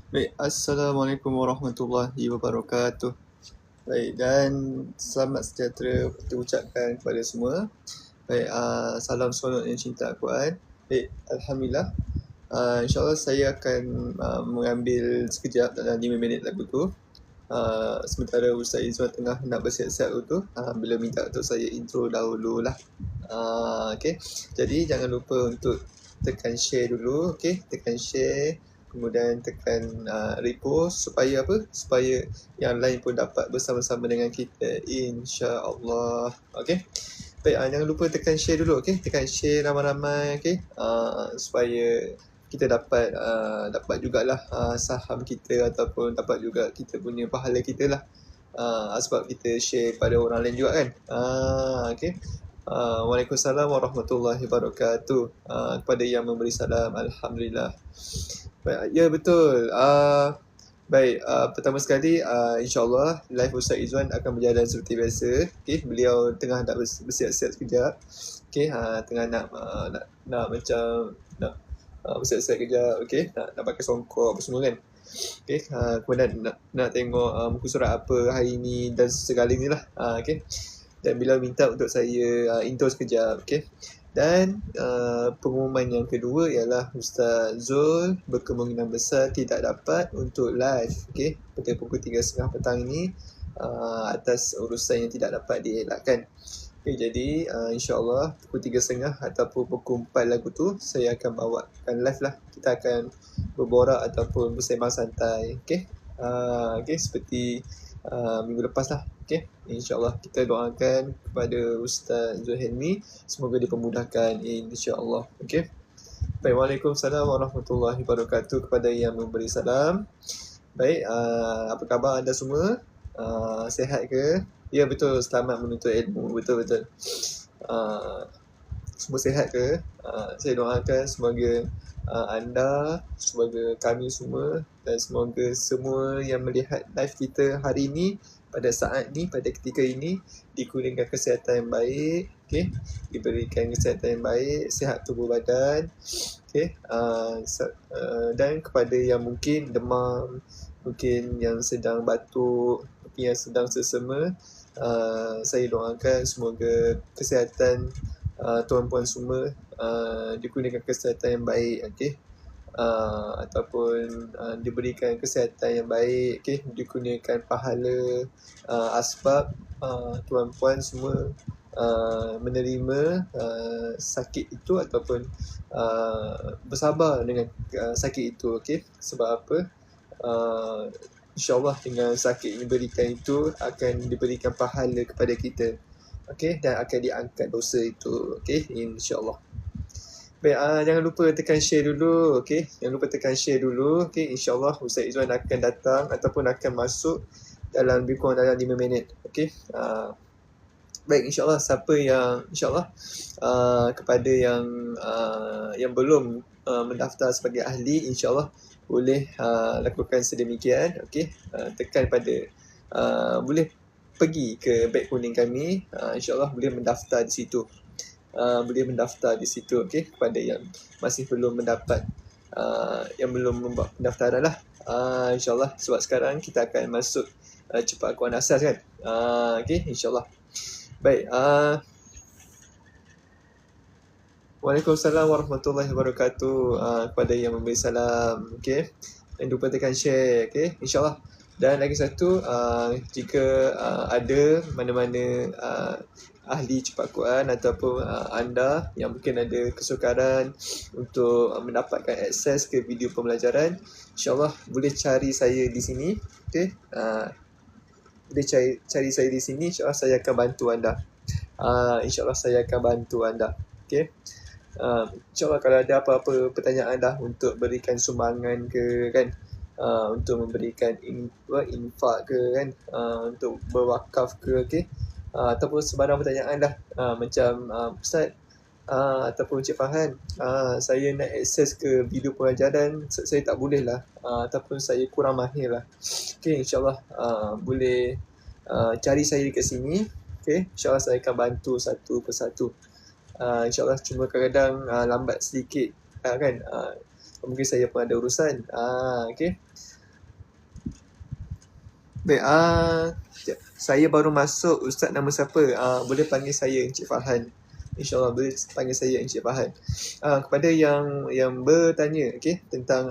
Baik, Assalamualaikum warahmatullahi wabarakatuh. Baik, dan selamat sejahtera kita ucapkan kepada semua. Baik, salam seronok yang cinta Al-Quran. Baik, Alhamdulillah. InsyaAllah saya akan mengambil sekejap dalam 5 minit lagu tu. Sementara Ustaz Izzuan tengah nak bersiap-siap tu, bila minta untuk saya intro dahululah. Okay, jadi jangan lupa untuk tekan share dulu, okay? Tekan share, kemudian tekan repost supaya apa? Supaya yang lain pun dapat bersama-sama dengan kita, insya-Allah. Okay? Baik, jangan lupa tekan share dulu, okay? Tekan share ramai-ramai, okay? Supaya kita dapat jugalah saham kita, ataupun dapat juga kita punya pahala kita lah. Sebab kita share pada orang lain juga kan. Okay. Waalaikumsalam warahmatullahi wabarakatuh. Kepada yang memberi salam, Alhamdulillah. Baik, ya betul. Baik, pertama sekali insyaAllah live Ustaz Izzuan akan berjalan seperti biasa. Okay, beliau tengah nak bersiap-siap sekejap. Okay, tengah nak macam nak bersiap-siap kejap. Okay, nak pakai songkok apa semua kan. Okay, kemudian nak tengok muka surat apa hari ni dan segalanya lah. Okay, dan beliau minta untuk saya intro sekejap. Okay, dan pengumuman yang kedua ialah Ustaz Zul berkemungkinan besar tidak dapat untuk live, okay, pada pukul 3.30 petang ini atas urusan yang tidak dapat dielakkan. Okay, jadi insyaAllah pukul 3.30 ataupun pukul 4 lagu tu saya akan bawakan live lah. Kita akan berborak ataupun bersembang santai. Okay, okay, seperti minggu lepas lah. Okay, insyaAllah kita doakan kepada Ustaz Zuhaimi, semoga dipermudahkan insyaAllah. Okay, baik, Waalaikumsalam warahmatullahi wabarakatuh kepada yang memberi salam. Baik, apa khabar anda semua? Sihat ke? Ya betul, selamat menuntut ilmu, betul-betul. Semua sihat ke? Saya doakan semoga anda, semoga kami semua, dan semoga semua yang melihat live kita hari ini, pada saat ni, pada ketika ini, dikurniakan kesihatan yang baik, okay? Diberikan kesihatan yang baik, sihat tubuh badan, okay? Dan kepada yang mungkin demam, mungkin yang sedang batuk, mungkin yang sedang sesama, saya doakan semoga kesihatan tuan-puan semua dikurniakan kesihatan yang baik, okay? Ataupun diberikan kesihatan yang baik, okay? Dikurniakan pahala, asbab tuan-puan semua menerima sakit itu ataupun bersabar dengan sakit itu, okay? Sebab apa? InsyaAllah dengan sakit yang diberikan itu akan diberikan pahala kepada kita, okay? Dan akan diangkat dosa itu, okay? InsyaAllah. Baik, jangan lupa tekan share dulu, okay? Jangan lupa tekan share dulu, okay? InsyaAllah Ustaz Izzuan akan datang ataupun akan masuk dalam lebih kurang dalam 5 minit, okay? Baik, insyaAllah siapa yang insyaAllah kepada yang belum mendaftar sebagai ahli, insyaAllah boleh lakukan sedemikian, okay? Tekan pada boleh pergi ke beg kuning kami, insyaAllah boleh mendaftar di situ. Boleh mendaftar di situ, okay? Kepada yang masih belum mendapat yang belum membuat pendaftaran lah, insyaAllah, sebab sekarang kita akan masuk cepat Al-Quran asas kan, okay? InsyaAllah. Baik, Waalaikumsalam warahmatullahi wabarakatuh kepada yang memberi salam, okay? Jangan lupa tekan share, okay? InsyaAllah. Dan lagi satu, jika ada mana-mana ahli cepat Quran ataupun anda yang mungkin ada kesukaran untuk mendapatkan akses ke video pembelajaran, insyaAllah boleh cari saya di sini, okay? Boleh cari saya di sini, insyaAllah saya akan bantu anda. InsyaAllah saya akan bantu anda, okay? InsyaAllah kalau ada apa-apa pertanyaan dah untuk berikan sumbangan ke kan, untuk memberikan infak ke kan, untuk berwakaf ke, okay? Ataupun sebarang pertanyaan dah, macam Ustaz ataupun Cik Fahan, saya nak akses ke video pengajaran, saya tak boleh lah, ataupun saya kurang mahir lah, okay? InsyaAllah boleh cari saya kat sini, okay? InsyaAllah saya akan bantu satu persatu. InsyaAllah, cuma kadang-kadang lambat sedikit kan, mungkin saya pun ada urusan, okay? Baik, saya baru masuk. Ustaz nama siapa? Boleh panggil saya Encik Farhan. InsyaAllah boleh panggil saya Encik Farhan. Kepada yang bertanya tentang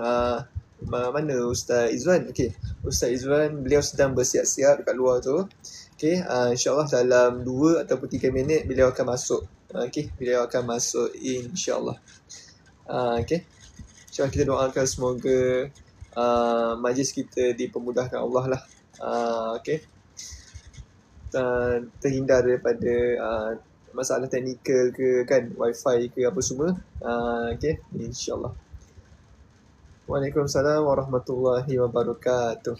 mana Ustaz Izzuan. Ustaz Izzuan, beliau sedang bersiap-siap dekat luar tu. InsyaAllah dalam 2 ataupun 3 minit beliau akan masuk. Beliau akan masuk insyaAllah. InsyaAllah kita doakan semoga majlis kita dipermudahkan Allah lah. Terhindar daripada masalah teknikal ke kan, wifi ke apa semua. InsyaAllah. Waalaikumsalam warahmatullahi wabarakatuh.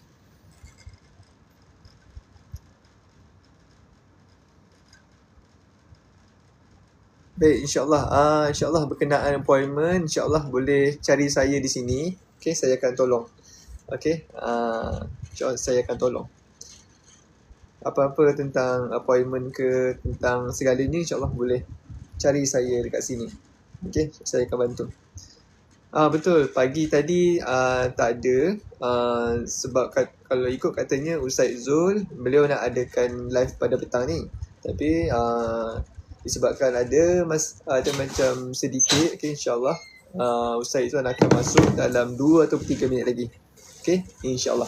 Baik, insyaAllah berkenaan appointment, insyaAllah boleh cari saya di sini. Saya akan tolong. InsyaAllah saya akan tolong. Apa-apa tentang appointment ke, tentang segalanya, insyaAllah boleh cari saya dekat sini. Saya akan bantu. Betul, pagi tadi tak ada. Sebab kalau ikut katanya Ustaz Zul, beliau nak adakan live pada petang ni. Tapi disebabkan ada macam sedikit, insyaAllah Ustaz Zul akan masuk dalam 2 atau 3 minit lagi. InsyaAllah.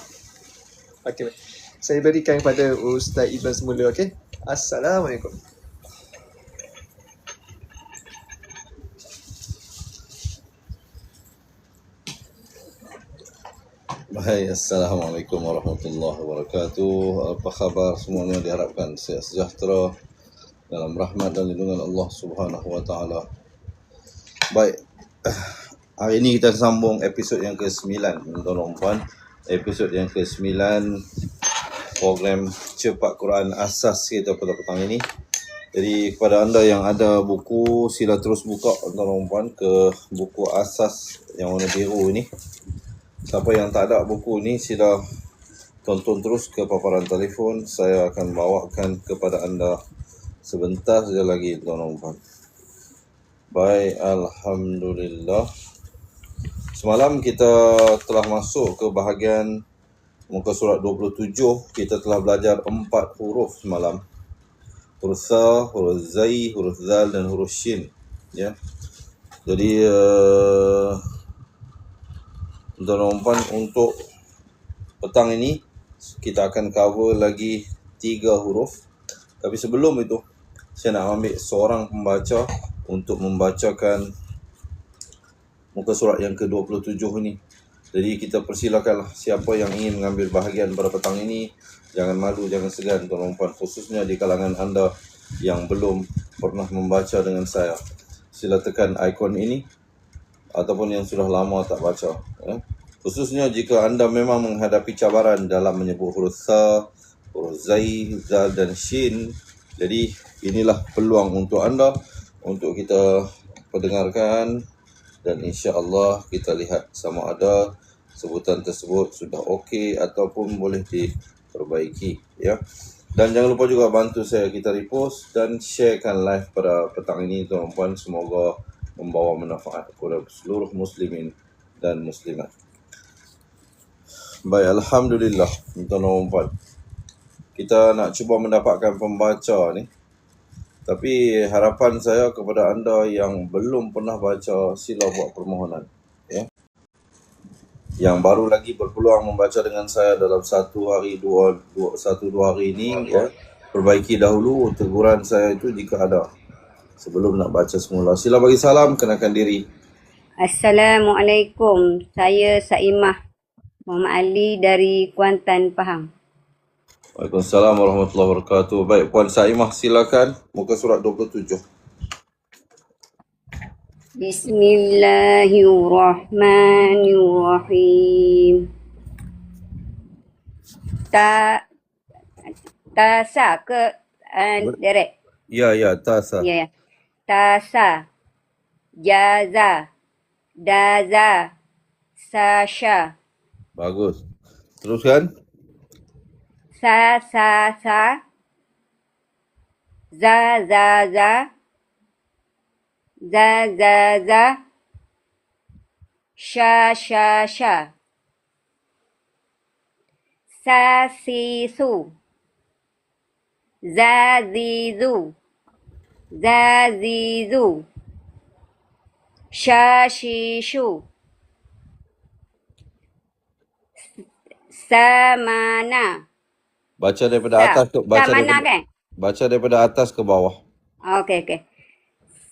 Saya berikan kepada Ustaz Izzuan semula. Assalamualaikum. Baik, Assalamualaikum warahmatullahi wabarakatuh. Apa khabar semuanya? Diharapkan sehat sejahtera dalam rahmat dan lindungan Allah Subhanahu wa taala. Baik. Hari ini kita sambung episod yang ke-9, tuan-tuan dan puan. Episod yang ke-9 program Cepat Quran Asas kita pada petang ini. Jadi kepada anda yang ada buku, sila terus buka tuan-tuan dan puan ke buku Asas yang warna biru ini. Siapa yang tak ada buku ni, sila tonton terus ke paparan telefon. Saya akan bawakan kepada anda sebentar saja lagi, tuan-tuan. Baik, alhamdulillah. Semalam kita telah masuk ke bahagian muka surat 27. Kita telah belajar 4 huruf semalam. Huruf Sa, huruf Zai, huruf Zal dan huruf Shin. Ya. Jadi tuan-tuan, untuk petang ini kita akan cover lagi 3 huruf. Tapi sebelum itu, saya nak ambil seorang pembaca untuk membacakan muka surat yang ke-27 ini. Jadi kita persilakanlah siapa yang ingin mengambil bahagian pada petang ini. Jangan malu, jangan segan tuan-tuan, khususnya di kalangan anda yang belum pernah membaca dengan saya. Sila tekan ikon ini ataupun yang sudah lama tak baca. Khususnya jika anda memang menghadapi cabaran dalam menyebut huruf Sa, huruf Zai, Zal dan Shin. Jadi inilah peluang untuk anda untuk kita perdengarkan dan insya-Allah kita lihat sama ada sebutan tersebut sudah okey ataupun boleh diperbaiki, ya. Dan jangan lupa juga bantu saya, kita repost dan sharekan live pada petang ini tuan-tuan. Semoga membawa manfaat kepada seluruh muslimin dan muslimat. Baik, alhamdulillah tuan-tuan. Kita nak cuba mendapatkan pembaca ni. Tapi harapan saya kepada anda yang belum pernah baca, sila buat permohonan, ya. Yang baru lagi berpeluang membaca dengan saya dalam 1 hari 2 hari ini, ya. Perbaiki dahulu teguran saya itu jika ada sebelum nak baca semula. Sila bagi salam, kenakan diri. Assalamualaikum. Saya Saimah Muhammad Ali dari Kuantan, Pahang. Waalaikumsalam warahmatullahi wabarakatuh. Baik, Puan Saimah, silakan muka surat 27. Bismillahirrahmanirrahim. Tasa ke direct? Ya, tasa. Ya. Tasa, jaza, daza, sasha. Bagus. Teruskan. Sa, za, sha, Sasisu. Zazizu. Zazizu. Shashishu. Samana. Baca daripada atas ke Samana kan? baca daripada atas ke bawah. Okey.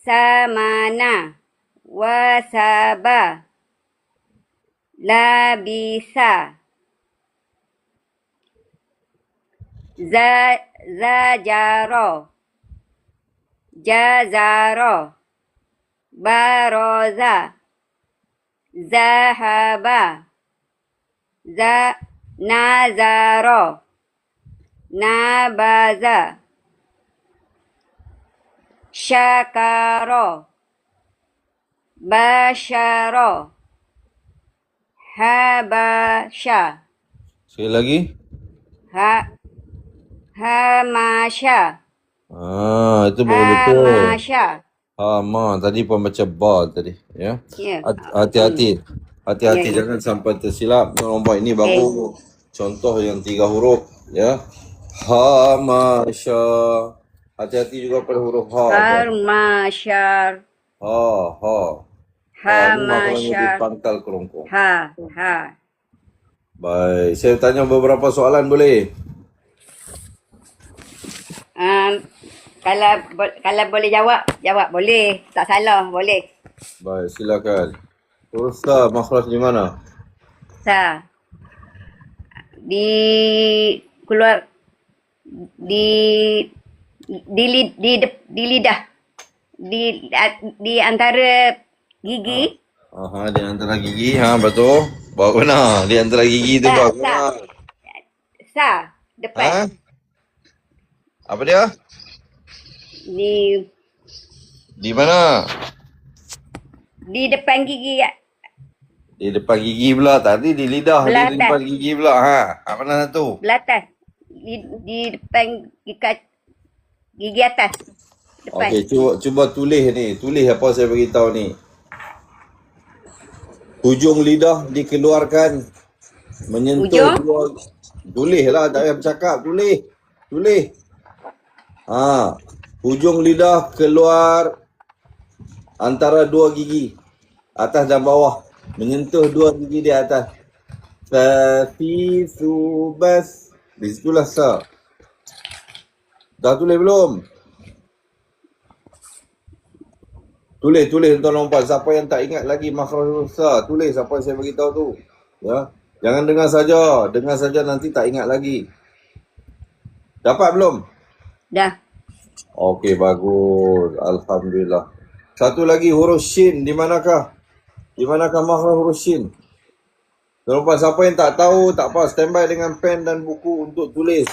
Samana. Wasaba. Labisa. Zajaro. Jazaro. Baroza. Zahaba. Nazaro. Nabaza. Syakaro. Basharo. Habasha. Sekali lagi. Hamasha. Itu baru betul. Hamasha. Tadi pun baca ba tadi, ya. Ya. Hati-hati. Hati-hati, Ya. jangan sampai tersilap. Nombor ini baru contoh yang 3 huruf, ya. Hamasha. Hati-hati juga pada huruf ha. Harmashar. Ha. Hamashar. Pangkal kerongkong. Ha. Baik, saya tanya beberapa soalan boleh? Kalau boleh jawab boleh. Tak salah, boleh. Baik, silakan. Huruf sa makhraj di mana? Sa. Keluar di lidah. Di antara gigi. Di antara gigi, betul. Bawa benar. Di antara gigi tu bawa benar. Sa. Depan. Apa dia? Di mana? Di depan gigi. Di depan gigi pula. Tadi di lidah. Belakang. Di depan gigi pula. Apa mana tu? Belakang. Di depan gigi atas. Depan. Okey, cuba tulis ni. Tulis apa saya beritahu ni. Hujung lidah dikeluarkan menyentuh dua. Tulislah, tak payah bercakap. Tulis. Hujung lidah keluar antara dua gigi, atas dan bawah, menyentuh dua gigi di atas. Fasubas. Di situlah sa. Dah tulis belum? Tulis tuan-tuan. Siapa yang tak ingat lagi makhraj huruf sa, tulis apa yang saya beritahu tu. Ya. Jangan dengar saja nanti tak ingat lagi. Dapat belum? Dah. Okey, bagus. Alhamdulillah. Satu lagi, huruf shin di manakah? Di manakah makhraj huruf shin? Tuan-tuan, siapa yang tak tahu, tak apa, standby dengan pen dan buku untuk tulis.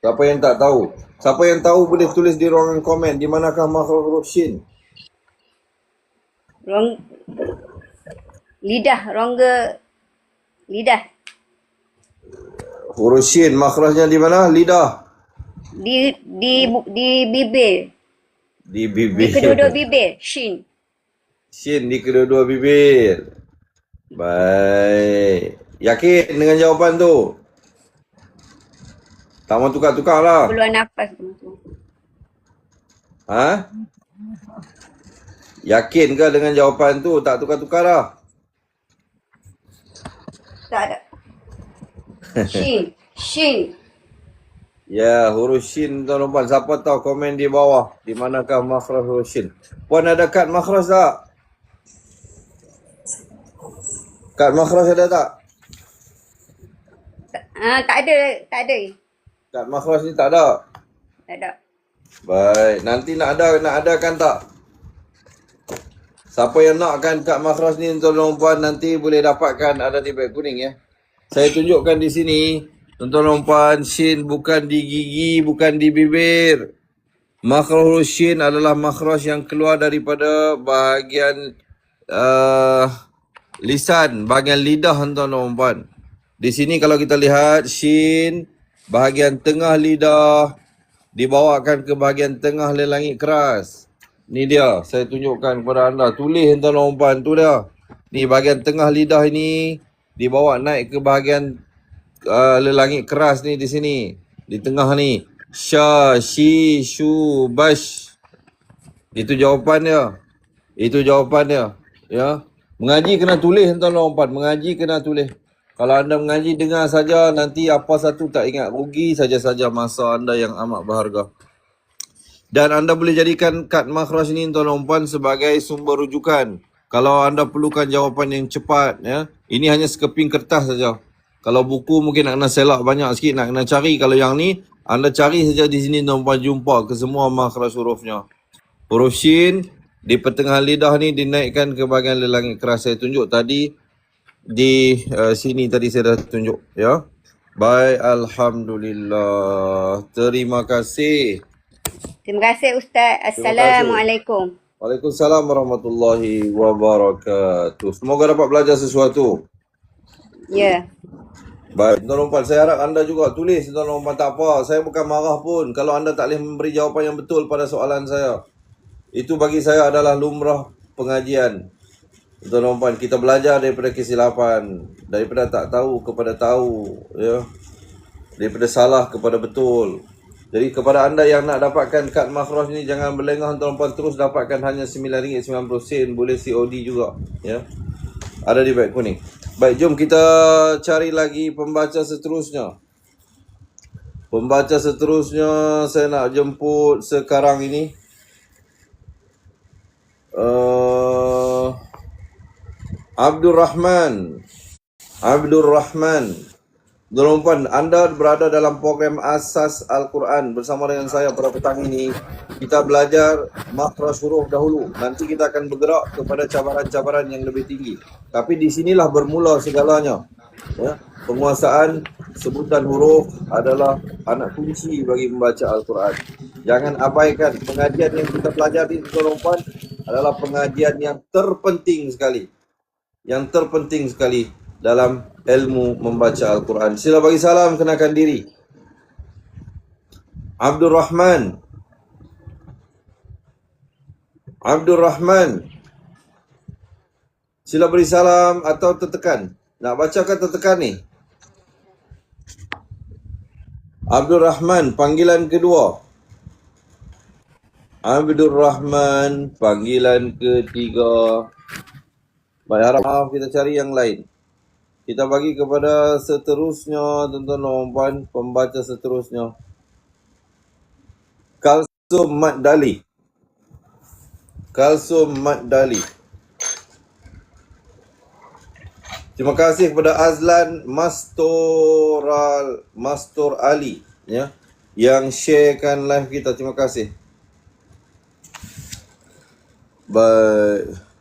Siapa yang tak tahu? Siapa yang tahu boleh tulis di ruangan komen. Di manakah makhraj huruf shin? Rongga lidah. Huruf shin, makhrajnya di mana? Lidah. Di bibir. Di bibir. Di kedua-dua bibir. Shin. Shin di kedua-dua bibir. Baik. Yakin dengan jawapan tu? Tak mau tukar-tukar lah. Keluar nafas. Yakin ke dengan jawapan tu? Tak tukar-tukar lah. Tak ada. Shin. Ya, huruf shin tuan-tuan. Siapa tahu komen di bawah. Di manakah makhraj huruf shin? Puan ada kad makhraj tak? Kad makhraj ada tak? Tak ada. Kad makhraj ni tak ada? Tak ada. Baik, nanti nak adakan tak? Siapa yang nakkan kad makhraj ni tuan-tuan nanti boleh dapatkan, ada di beg kuning ya. Saya tunjukkan di sini. Tuan-tuan, shin bukan di gigi, bukan di bibir. Makhraj huruf shin adalah makhraj yang keluar daripada bahagian lisan, bahagian lidah tuan-tuan. Di sini kalau kita lihat shin, bahagian tengah lidah dibawakan ke bahagian tengah langit keras. Ni dia, saya tunjukkan kepada anda. Tulis tuan-tuan, tu dia. Ni bahagian tengah lidah ini dibawa naik ke bahagian lelangit keras ni di sini. Di tengah ni. Sya, shi, shu, bash. Itu jawapan dia. Itu jawapan dia. Ya. Mengaji kena tulis tuan lompat. Mengaji kena tulis. Kalau anda mengaji dengar saja, nanti apa satu tak ingat. Rugi saja-saja masa anda yang amat berharga. Dan anda boleh jadikan kad makhraj ni tuan-tuan dan puan sebagai sumber rujukan. Kalau anda perlukan jawapan yang cepat, ya, ini hanya sekeping kertas saja. Kalau buku mungkin nak kena selak banyak sikit, nak kena cari. Kalau yang ni, anda cari saja di sini tuan-tuan dan puan, jumpa ke semua makhraj hurufnya. Huruf shin di pertengahan lidah ni dinaikkan ke bahagian lelangit keras. Saya tunjuk tadi di sini tadi saya dah tunjuk, ya. Baik, alhamdulillah. Terima kasih. Terima kasih Ustaz. Assalamualaikum. Waalaikumsalam warahmatullahi wabarakatuh. Semoga dapat belajar sesuatu. Ya. Baik, tuan-tuan dan puan, saya harap anda juga tulis tuan-tuan dan puan, tak apa. Saya bukan marah pun kalau anda tak boleh memberi jawapan yang betul pada soalan saya. Itu bagi saya adalah lumrah pengajian. Tuan-tuan dan puan, kita belajar daripada kesilapan, daripada tak tahu kepada tahu, ya. Daripada salah kepada betul. Jadi kepada anda yang nak dapatkan kad makhraj ni, jangan berlengah tuan-tuan dan puan, terus dapatkan hanya RM9.90, boleh COD juga, ya. Ada di beg kuning. Baik, jom kita cari lagi pembaca seterusnya. Pembaca seterusnya saya nak jemput sekarang ini. Abdul Rahman. Tuan-tuan dan puan, anda berada dalam program Asas Al-Quran bersama dengan saya pada petang ini. Kita belajar makhraj huruf dahulu. Nanti kita akan bergerak kepada cabaran-cabaran yang lebih tinggi. Tapi di sinilah bermula segalanya. Ya, penguasaan sebutan huruf adalah anak kunci bagi membaca Al-Quran. Jangan abaikan pengajian yang kita pelajari, tuan-tuan dan puan, adalah pengajian yang terpenting sekali. Yang terpenting sekali dalam ilmu membaca Al-Quran. Sila bagi salam, kenakan diri. Abdul Rahman. Sila beri salam atau tertekan. Nak baca ke tertekan ni? Abdul Rahman, panggilan kedua. Abdul Rahman, panggilan ketiga. Baik, harap maaf, kita cari yang lain. Kita bagi kepada seterusnya, tuan-tuan dan puan, pembaca seterusnya. Kalsum Mat Dali. Terima kasih kepada Azlan Mastor Ali, ya, yang sharekan live kita. Terima kasih. Baik.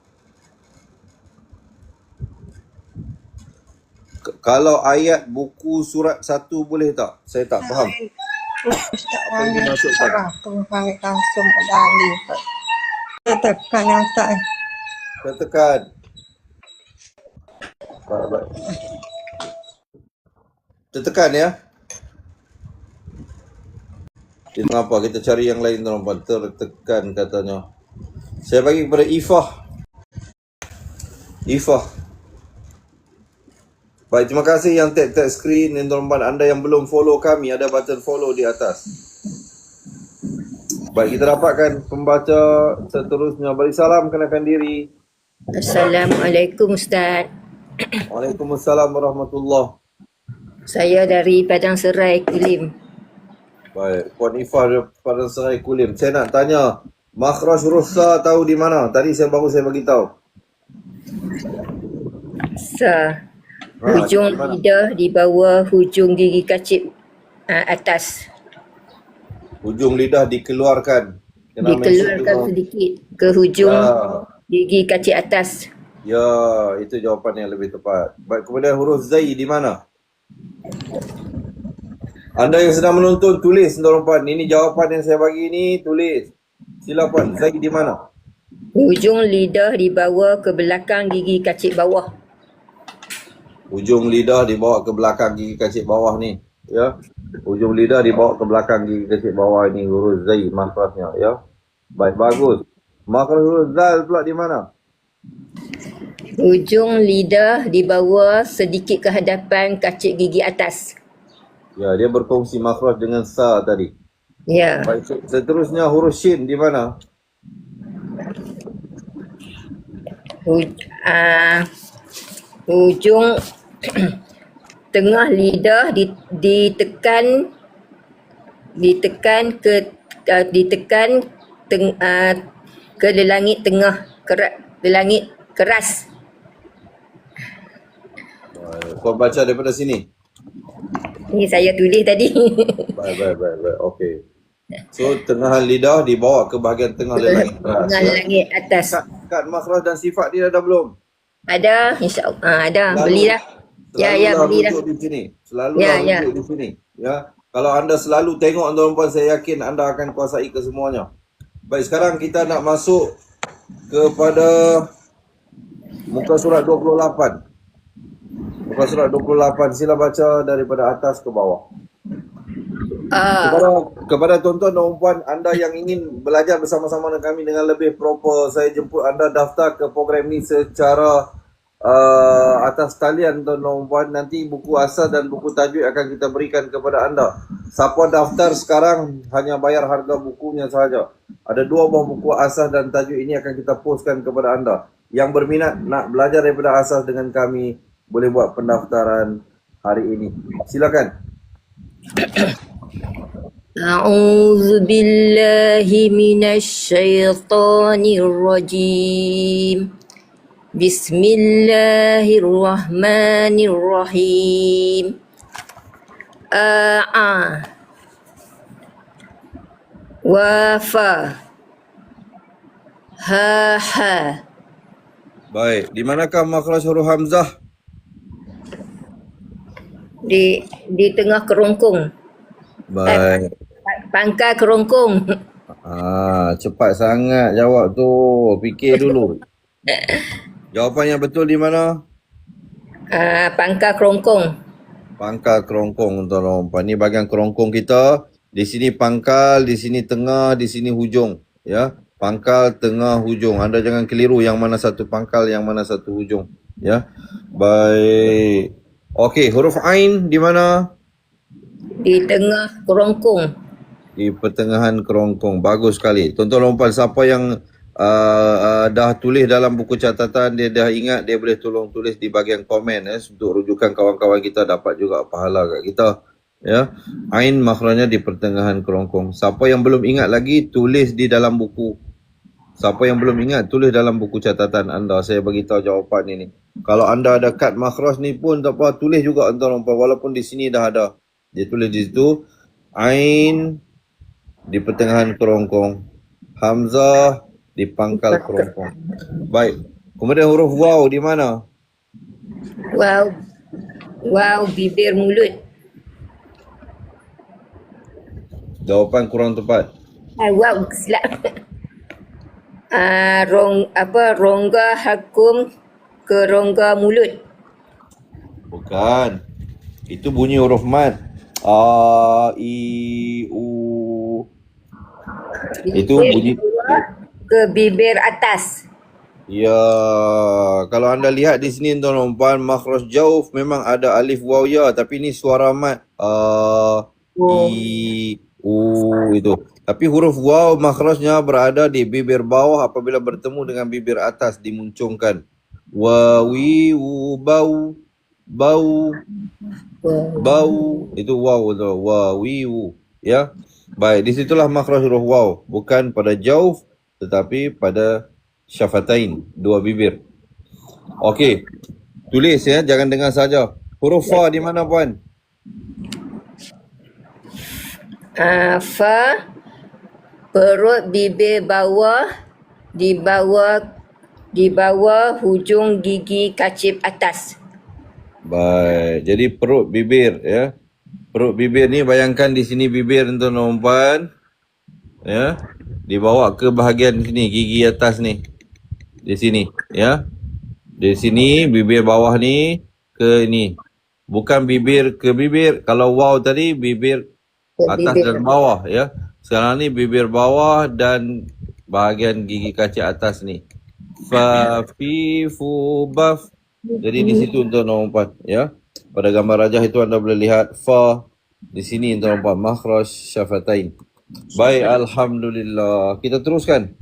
Kalau ayat buku surat 1 boleh tak? Saya tak faham. Ustaz Wali Sarah panggil langsung pada ahli. Tekan yang Ustaz. Tekan. Baik. Tekan ya. Mengapa kita cari yang lain tuan-tuan? Tertekan katanya. Saya bagi kepada Ifah. Baik, terima kasih yang tag screen tuan-tuan. Anda yang belum follow kami, ada button follow di atas. Baik, kita dapatkan pembaca seterusnya. Beri salam, kenakan diri. Assalamualaikum Ustaz. Waalaikumsalam warahmatullahi. Saya dari Padang Serai, Kulim. Baik, Puan Ifah dari Padang Serai, Kulim. Saya nak tanya, makhraj huruf sa tahu di mana? Tadi saya bagi tahu. Sa. Hujung lidah di bawah hujung gigi kacip atas. Hujung lidah dikeluarkan. Dikeluarkan sedikit ke hujung gigi kacip atas. Ya, itu jawapan yang lebih tepat. Baik, kemudian huruf zai di mana? Anda yang sedang menonton, tulis tuan-tuan. Ini jawapan yang saya bagi ni, tulis. Sila puan, zai di mana? Hujung lidah dibawa ke belakang gigi kacip bawah. Hujung lidah dibawa ke belakang gigi kacip bawah ni, ya. Hujung lidah dibawa ke belakang gigi kacip bawah ini, huruf zai makhrajnya, ya. Baik, bagus. Makhraj huruf zal pula di mana? Hujung lidah dibawa sedikit ke hadapan kacip gigi atas. Ya, dia berkongsi makhraj dengan sa tadi. Ya. Baik, seterusnya huruf shin di mana? Hujung tengah lidah ditekan ke lelangit tengah lelangit keras. Kau baca daripada sini. Ini saya tulis tadi. Baik. Okey. So, tengahan lidah dibawa ke bahagian tengah lelangit keras. Tengah lelangit atas. Kad makhraj dan sifat dia ada belum? Ada, insya-Allah. Ada. Belilah. Ya, belilah. Rujuk di sini. Selalulah rujuk di sini. Ya. Kalau anda selalu tengok tuan-tuan, saya yakin anda akan kuasai kesemuanya. Baik, sekarang kita nak masuk kepada muka surat 28. Muka surat 28, sila baca daripada atas ke bawah. Kepada tuan-tuan dan puan anda yang ingin belajar bersama-sama dengan kami dengan lebih proper, saya jemput anda daftar ke program ni secara atas talian tuan-tuan dan puan. Nanti buku asas dan buku tajwid akan kita berikan kepada anda. Siapa daftar sekarang hanya bayar harga bukunya sahaja. Ada 2 buah buku asas dan tajwid ini akan kita postkan kepada anda. Yang berminat nak belajar daripada asas dengan kami, boleh buat pendaftaran hari ini. Silakan. A'udzu billahi minasy syaithanir rajim. Bismillahirrahmanirrahim. Wa fa ha. Baik, di manakah makhraj huruf hamzah? Di tengah kerongkong. Baik. Pangkal kerongkong. Cepat sangat jawab tu. Fikir dulu. Jawapan yang betul di mana? Pangkal kerongkong. Pangkal kerongkong tuan-tuan. Ni bahagian kerongkong kita. Di sini pangkal, di sini tengah, di sini hujung. Ya. Pangkal, tengah, hujung. Anda jangan keliru yang mana satu pangkal, yang mana satu hujung. Ya. Baik. Okey, huruf ain di mana? Di tengah kerongkong. Di pertengahan kerongkong. Bagus sekali. Tuan-tuan dan puan, siapa yang dah tulis dalam buku catatan, dia dah ingat, dia boleh tolong tulis di bahagian komen untuk rujukan kawan-kawan kita dapat juga pahala kat kita. Ya. Ain makhrajnya di pertengahan kerongkong. Siapa yang belum ingat lagi, tulis di dalam buku. Siapa yang belum ingat, tulis dalam buku catatan anda. Saya bagi tahu jawapan ini. Kalau anda ada kad makhraj ni pun tak apa, tulis juga tuan-tuan, walaupun di sini dah ada. Dia tulis di situ ain di pertengahan kerongkong, hamzah di pangkal kerongkong. Baik. Kemudian huruf waw di mana? Waw bibir mulut. Jawapan kurang tepat. Waw silap. Rongga hakum ke rongga mulut. Bukan. Itu bunyi huruf mad. A, I, U. Itu bunyi ke bibir atas. ya. Kalau anda lihat di sini tuan-tuan puan, makhraj jauf memang ada alif waw ya, tapi ini suara mad. A, I, U itu. Tapi huruf waw makhrajnya berada di bibir bawah apabila bertemu dengan bibir atas dimuncungkan. Wawi, wu, bau. Bau itu waw tu, wawiu, ya. Baik, di situlah makhraj huruf waw, bukan pada jauf tetapi pada syafatain, 2 bibir. Okey. Tulis ya, jangan dengar saja. Huruf fa di mana puan? Fa perut bibir bawah di bawah hujung gigi kacip atas. Baik, jadi perut bibir ya. Perut bibir ni bayangkan di sini bibir tuan-tuan puan. Ya. Dibawa ke bahagian sini, gigi atas ni. Di sini, ya. Di sini bibir bawah ni ke ni. Bukan bibir ke bibir. Kalau waw tadi bibir atas dan bawah ya. Sekarang ni bibir bawah dan bahagian gigi kacip atas ni. fa, fi, fu, baf. Jadi di situ tuan nombor 4 ya. Pada gambar rajah itu anda boleh lihat fa. Di sini tuan nombor 4 makhraj syafatain. Baik, alhamdulillah. Kita teruskan.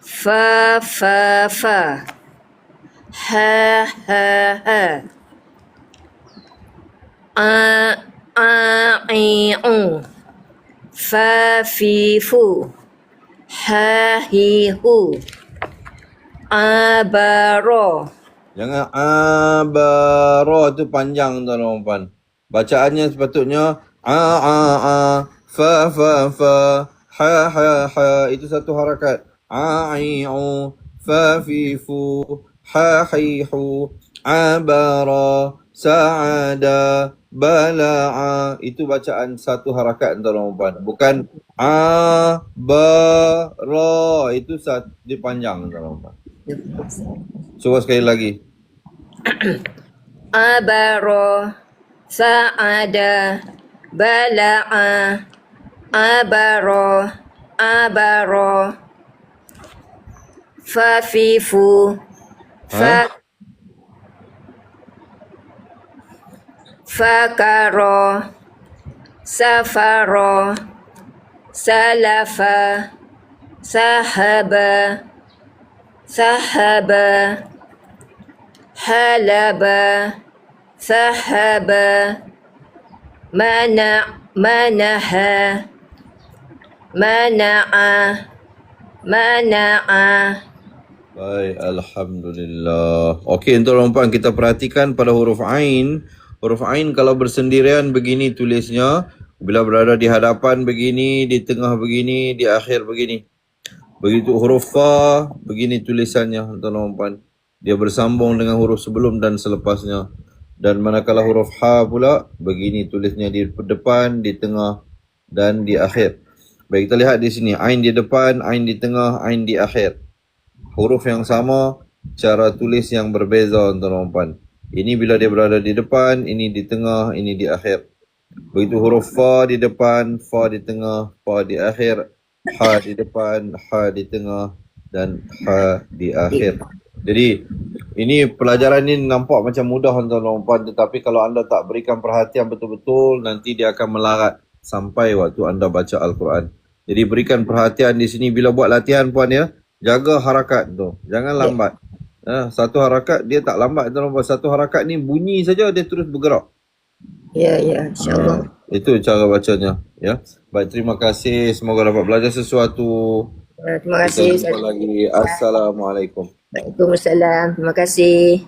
Fa fa fa. Ha ha ha. I u. Fa fi fu. Ha hi hu. Abaro. Jangan abara tu panjang tuan nombor 4. Bacaannya sepatutnya fa fa fa, ha ha ha, itu satu harakat. Ai'u, fa fi fu, ha hi hu, abara, sa'ada, bala'a. Itu bacaan satu harakat tuan nombor 4. Bukan abara, itu dipanjang tuan nombor 4. Cuba sekali lagi. Abaro. Sa'ada. Bala'a. Abaro. Abaro. Fafifu. Fakaro. Safaro. Salafa. Sahaba. Sahaba. Halaba. Sahaba. Manaha. Mana'a. Mana'a. Baik, alhamdulillah. Okey, untuk rompan kita perhatikan pada huruf Ain. Huruf Ain kalau bersendirian begini tulisnya. Bila berada di hadapan begini, di tengah begini, di akhir begini. Begitu huruf Fa, begini tulisannya untuk rompan. Dia bersambung dengan huruf sebelum dan selepasnya. Dan manakala huruf Ha pula, begini tulisnya di depan, di tengah dan di akhir. Baik, kita lihat di sini. Ain di depan, Ain di tengah, Ain di akhir. Huruf yang sama, cara tulis yang berbeza untuk rompan. Ini bila dia berada di depan, ini di tengah, ini di akhir. Begitu huruf Fa di depan, Fa di tengah, Fa di akhir, Ha di depan, Ha di tengah dan Ha di akhir. Jadi ini pelajaran ini nampak macam mudah untuk rompan, tetapi kalau anda tak berikan perhatian betul-betul, nanti dia akan melarat sampai waktu anda baca Al-Quran. Jadi berikan perhatian di sini bila buat latihan puan ya. Jaga harakat tu. Jangan lambat. Satu harakat dia tak lambat. Satu harakat ni bunyi saja dia terus bergerak. Ya, insyaAllah. Itu cara bacanya. Ya. Baik, terima kasih. Semoga dapat belajar sesuatu. Terima kasih. Kita jumpa lagi. Assalamualaikum. Waalaikumsalam. Terima kasih.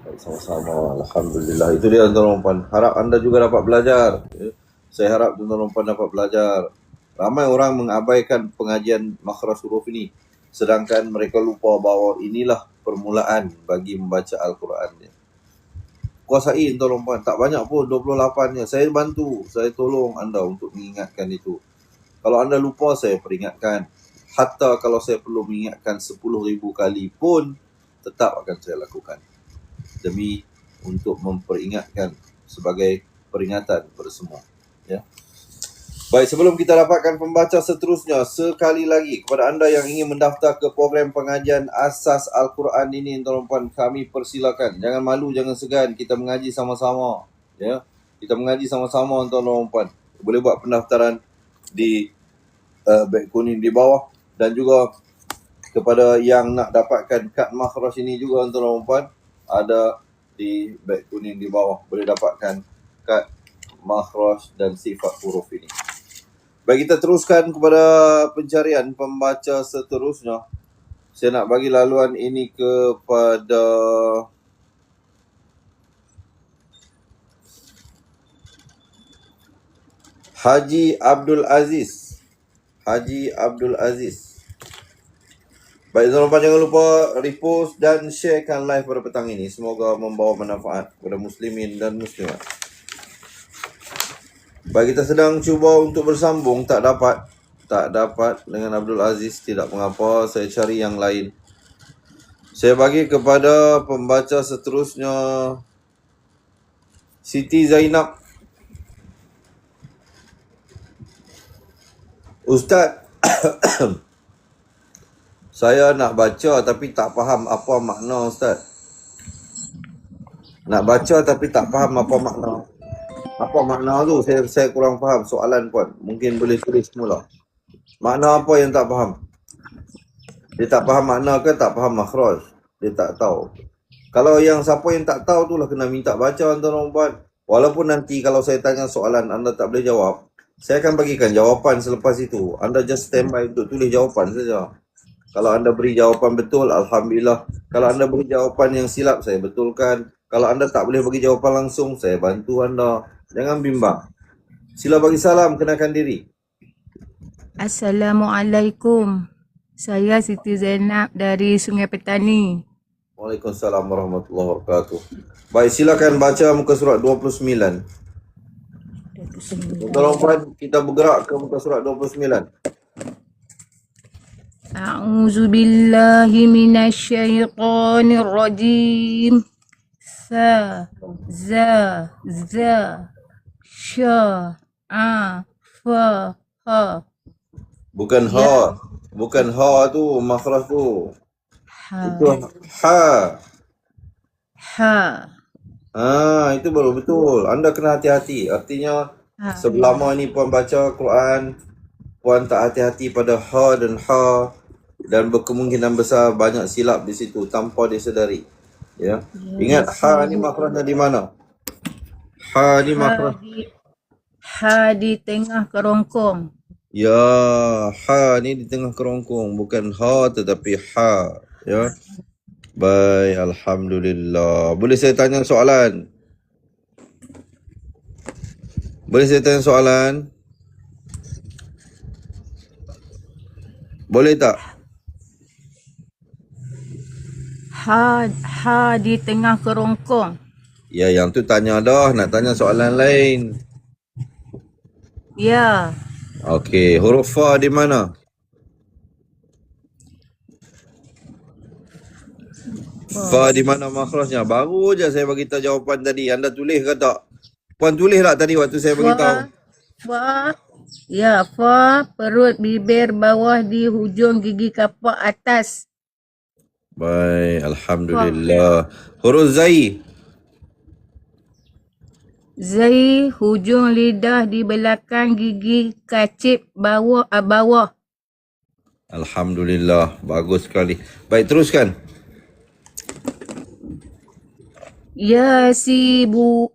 Baik, sama-sama. Alhamdulillah. Itu dia tuan-tuan rompan. Harap anda juga dapat belajar. Ya. Saya harap tuan-tuan rompan dapat belajar. Ramai orang mengabaikan pengajian makhraj huruf ini. Sedangkan mereka lupa bahawa inilah permulaan bagi membaca Al-Quran. Kuasai tuan rompan. Tak banyak pun 28-nya. Saya bantu. Saya tolong anda untuk mengingatkan itu. Kalau anda lupa, saya peringatkan. Hatta kalau saya perlu mengingatkan 10,000 kali pun, tetap akan saya lakukan. Demi untuk memperingatkan sebagai peringatan kepada semua. Ya. Baik, sebelum kita dapatkan pembaca seterusnya, sekali lagi kepada anda yang ingin mendaftar ke program pengajian Asas Al-Quran ini, tuan-tuan, kami persilakan. Jangan malu, jangan segan, kita mengaji sama-sama. Ya, kita mengaji sama-sama, tuan-tuan. Boleh buat pendaftaran di beg kuning di bawah. Dan juga kepada yang nak dapatkan kad makhraj ini juga, tuan-tuan, ada di beg kuning di bawah. Boleh dapatkan kad makhraj dan sifat huruf ini. Baik, kita teruskan kepada pencarian pembaca seterusnya. Saya nak bagi laluan ini kepada Haji Abdul Aziz. Haji Abdul Aziz. Baik, tuan-tuan, jangan lupa repost dan sharekan live pada petang ini. Semoga membawa manfaat kepada muslimin dan muslimat. Baik, kita sedang cuba untuk bersambung, tak dapat dengan Abdul Aziz. Tidak mengapa, saya cari yang lain. Saya bagi kepada pembaca seterusnya Siti Zainab. Ustaz, saya nak baca tapi tak faham apa makna Ustaz. Nak baca tapi tak faham apa makna. Apa makna tu? Saya kurang faham soalan puan. Mungkin boleh tulis semula. Makna apa yang tak faham? Dia tak faham makna ke tak faham makhraj? Dia tak tahu. Kalau yang siapa yang tak tahu tu lah kena minta baca tuan-tuan puan. Walaupun nanti kalau saya tanya soalan anda tak boleh jawab, saya akan bagikan jawapan selepas itu. Anda just stand by untuk tulis jawapan saja. Kalau anda beri jawapan betul, Alhamdulillah. Kalau anda beri jawapan yang silap, saya betulkan. Kalau anda tak boleh bagi jawapan langsung, saya bantu anda. Jangan bimbang. Sila bagi salam, kenalkan diri. Assalamualaikum. Saya Siti Zainab dari Sungai Petani. Waalaikumsalam warahmatullahi wabarakatuh. Baik, silakan baca muka surat 29. Tolong puan, kita bergerak ke muka surat 29. A'udzu billahi minasyaitonir rajim. Sa sha fa ha. Bukan ha. Bukan ha tu, makhraj tu. Itu ha. Itu baru betul. Anda kena hati-hati. Artinya selama ni puan baca Quran, puan tak hati-hati pada ha dan ha, dan berkemungkinan besar banyak silap di situ tanpa disedari. Ya. Ingat ha ni makhrajnya di mana? Ha ni makhraj. Ha di tengah kerongkong. Ya, ha ni di tengah kerongkong, bukan ha tetapi ha. Ya. Baik, alhamdulillah. Boleh saya tanya soalan? Boleh saya tanya soalan? Boleh tak? Ha di tengah kerongkong. Ya, yang tu tanya dah. Nak tanya soalan lain. Ya. Okey, huruf fa di mana? Fa di mana makhrajnya? Baru je saya bagi tahu jawapan tadi. Anda tulis ke tak? Puan tulis tak tadi waktu saya bagi tahu? Fa. Ya, fa perut bibir bawah di hujung gigi kapak atas. Baik, alhamdulillah. Huruf zai. Zai hujung lidah di belakang gigi kacip bawah. Alhamdulillah, bagus sekali. Baik, teruskan. Yasibu,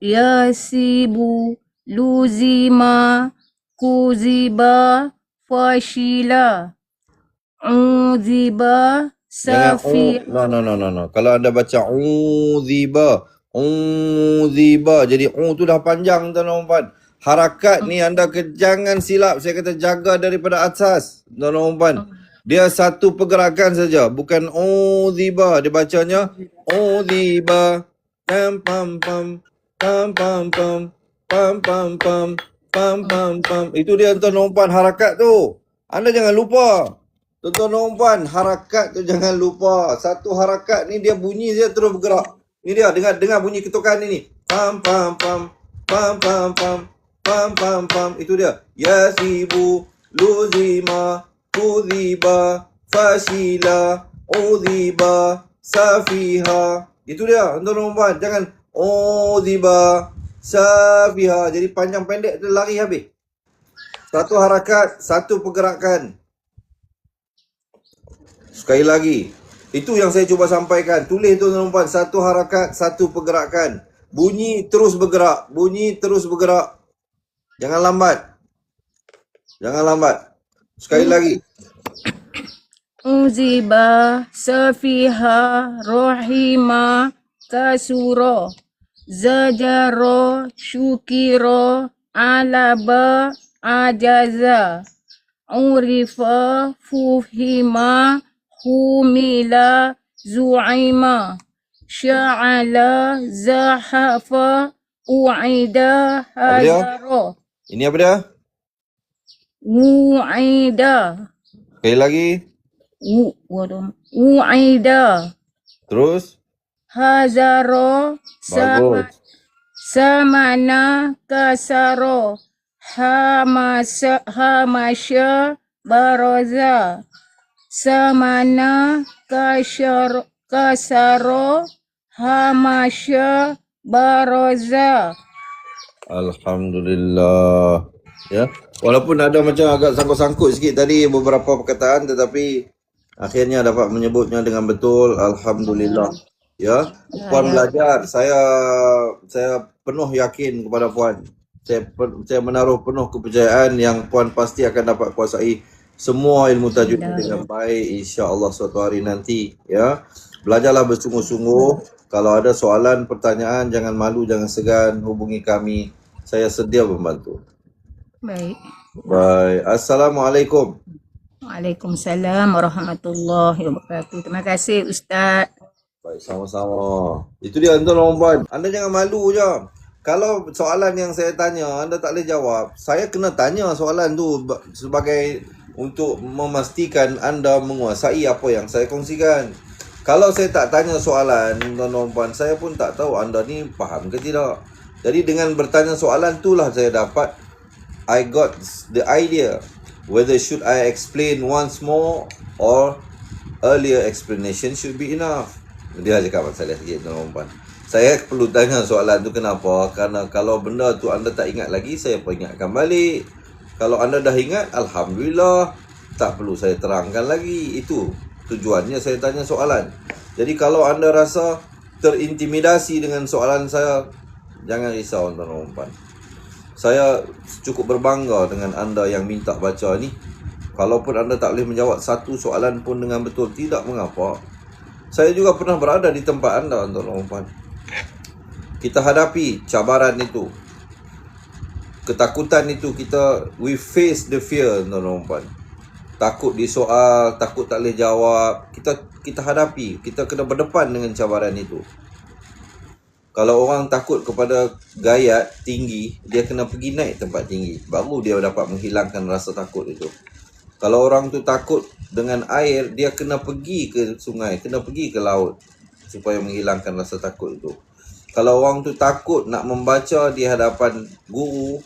luzima, kuziba, fashila, uziba, safi. No. Kalau anda baca uziba, jadi tu dah panjang tuan-tuan puan. Harakat ni anda jangan silap. Saya kata jaga daripada atas tuan-tuan puan. Dia satu pergerakan saja, bukan uziba. Dia bacanya uziba. Pam pam pam pam pam pam pam pam pam pam pam pam. Itu dia tuan-tuan puan, harakat tu. Anda jangan lupa. Tuan-tuan puan, harakat tu jangan lupa. Satu harakat ni dia bunyi dia terus bergerak. Ni dia, dengar bunyi ketukan ini. Pam pam pam pam pam pam pam pam pam. Itu dia. Yasibu, luzima, kuziba, fashila, uziba, safiha. Itu dia, tuan-tuan puan. Jangan uziba, safiha. Jadi panjang pendek tu lari habis. Satu harakat, satu pergerakan. Sekali lagi. Itu yang saya cuba sampaikan. Tulis tuan-tuan puan, satu harakat, satu pergerakan. Bunyi terus bergerak. Bunyi terus bergerak. Jangan lambat. Jangan lambat. Sekali lagi. Uziba, safiha, rohima, kasuro, zajaro, syukiro, alaba, ajaza, urifa, fuhima, humila, zu'ima, sya'ala, zahafa, u'ida, hazaro. Ini apa dia? U'ida. Sekali lagi. U'ida. Terus. Hazaro. Bagus. Samana kasaro. Hamasya baraza. Samana kasaro hamasya baraza. Alhamdulillah. Ya. Walaupun ada macam agak sangkut-sangkut sikit tadi beberapa perkataan, tetapi akhirnya dapat menyebutnya dengan betul. Alhamdulillah. Ya. Puan belajar. Saya penuh yakin kepada puan. Saya menaruh penuh kepercayaan yang puan pasti akan dapat kuasai semua ilmu tajwid dengan baik, insya-Allah suatu hari nanti. Ya. Belajarlah bersungguh-sungguh. Kalau ada soalan, pertanyaan, jangan malu, jangan segan, hubungi kami. Saya sedia membantu. Baik. Baik. Assalamualaikum. Waalaikumsalam warahmatullahi wabarakatuh. Terima kasih Ustaz. Baik, sama-sama. Itu dia tuan dan puan. Anda jangan malu je. Kalau soalan yang saya tanya, anda tak boleh jawab, saya kena tanya soalan tu sebagai untuk memastikan anda menguasai apa yang saya kongsikan. Kalau saya tak tanya soalan, tuan dan puan, saya pun tak tahu anda ni faham ke tidak. Jadi dengan bertanya soalan itulah saya dapat, I got the idea whether should I explain once more or earlier explanation should be enough. Dia cakap masalah sikit tuan dan puan. Saya perlu tanya soalan tu kenapa? Karena kalau benda tu anda tak ingat lagi, saya peringatkan balik. Kalau anda dah ingat, alhamdulillah, tak perlu saya terangkan lagi. Itu tujuannya saya tanya soalan. Jadi kalau anda rasa terintimidasi dengan soalan saya, jangan risau tuan dan puan. Saya cukup berbangga dengan anda yang minta baca ni. Kalaupun anda tak boleh menjawab satu soalan pun dengan betul, tidak mengapa. Saya juga pernah berada di tempat anda tuan dan puan. Kita hadapi cabaran itu, ketakutan itu, we face the fear tuan dan puan. Takut disoal, takut tak boleh jawab, kita hadapi, kita kena berdepan dengan cabaran itu. Kalau orang takut kepada gayat tinggi, dia kena pergi naik tempat tinggi, baru dia dapat menghilangkan rasa takut itu. Kalau orang tu takut dengan air, dia kena pergi ke sungai, kena pergi ke laut supaya menghilangkan rasa takut itu. Kalau orang tu takut nak membaca di hadapan guru,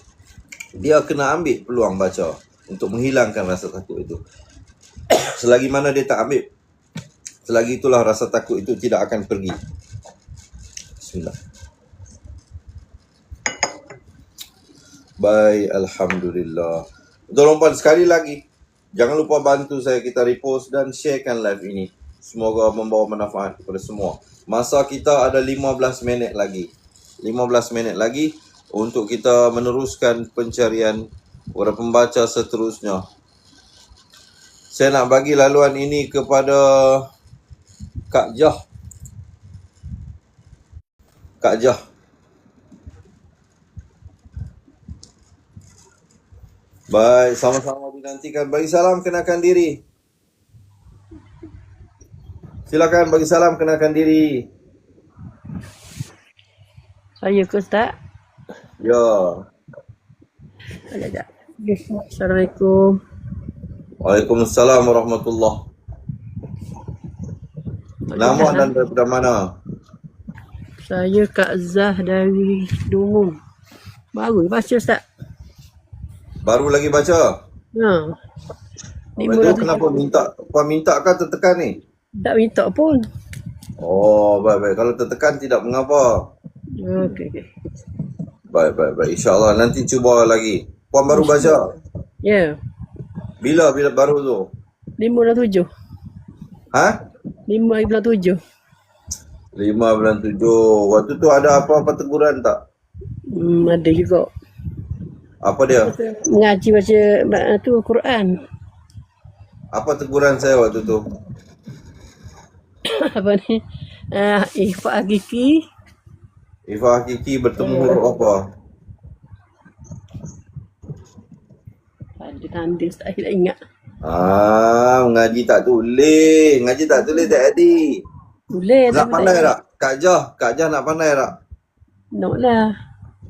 dia kena ambil peluang baca untuk menghilangkan rasa takut itu. Selagi mana dia tak ambil, selagi itulah rasa takut itu tidak akan pergi. Bismillah. Baik, alhamdulillah. Tolong puan sekali lagi, jangan lupa bantu saya, kita repost dan sharekan live ini. Semoga membawa manfaat kepada semua. Masa kita ada 15 minit lagi. 15 minit lagi untuk kita meneruskan pencarian para pembaca seterusnya. Saya nak bagi laluan ini kepada Kak Jah. Kak Jah. Baik, sama-sama dinantikan. Bagi salam, kenakan diri. Silakan bagi salam, kenakan diri. Saya ke Ustaz? Ya. Assalamualaikum. Waalaikumsalam warahmatullahi. Nama dan daripada mana? Saya Kak Zah dari Dungu. Baru baca Ustaz. Baru lagi baca? Ha. Itu kenapa minta kah tertekan ni? Tak minta pun. Oh, baik-baik. Kalau tertekan tidak mengapa. Okey. Baik. InsyaAllah nanti cuba lagi. Puan baru baca? Ya. Bila baru tu? 5 bulan 7. Ha? 5 bulan 7. 5 bulan 7. Waktu tu ada apa-apa teguran tak? Ada juga. Apa dia? Mengaji baca tu Quran. Apa teguran saya waktu tu? Apa ni? Ihfa hakiki. Ifah hakiki bertemu huruf apa? Ada tanda tak ingat. Mengaji tak tulis. Mengaji tak tulis tak adik. Boleh Nak pandai tak? Kak Jah nak pandai tak? Nak lah.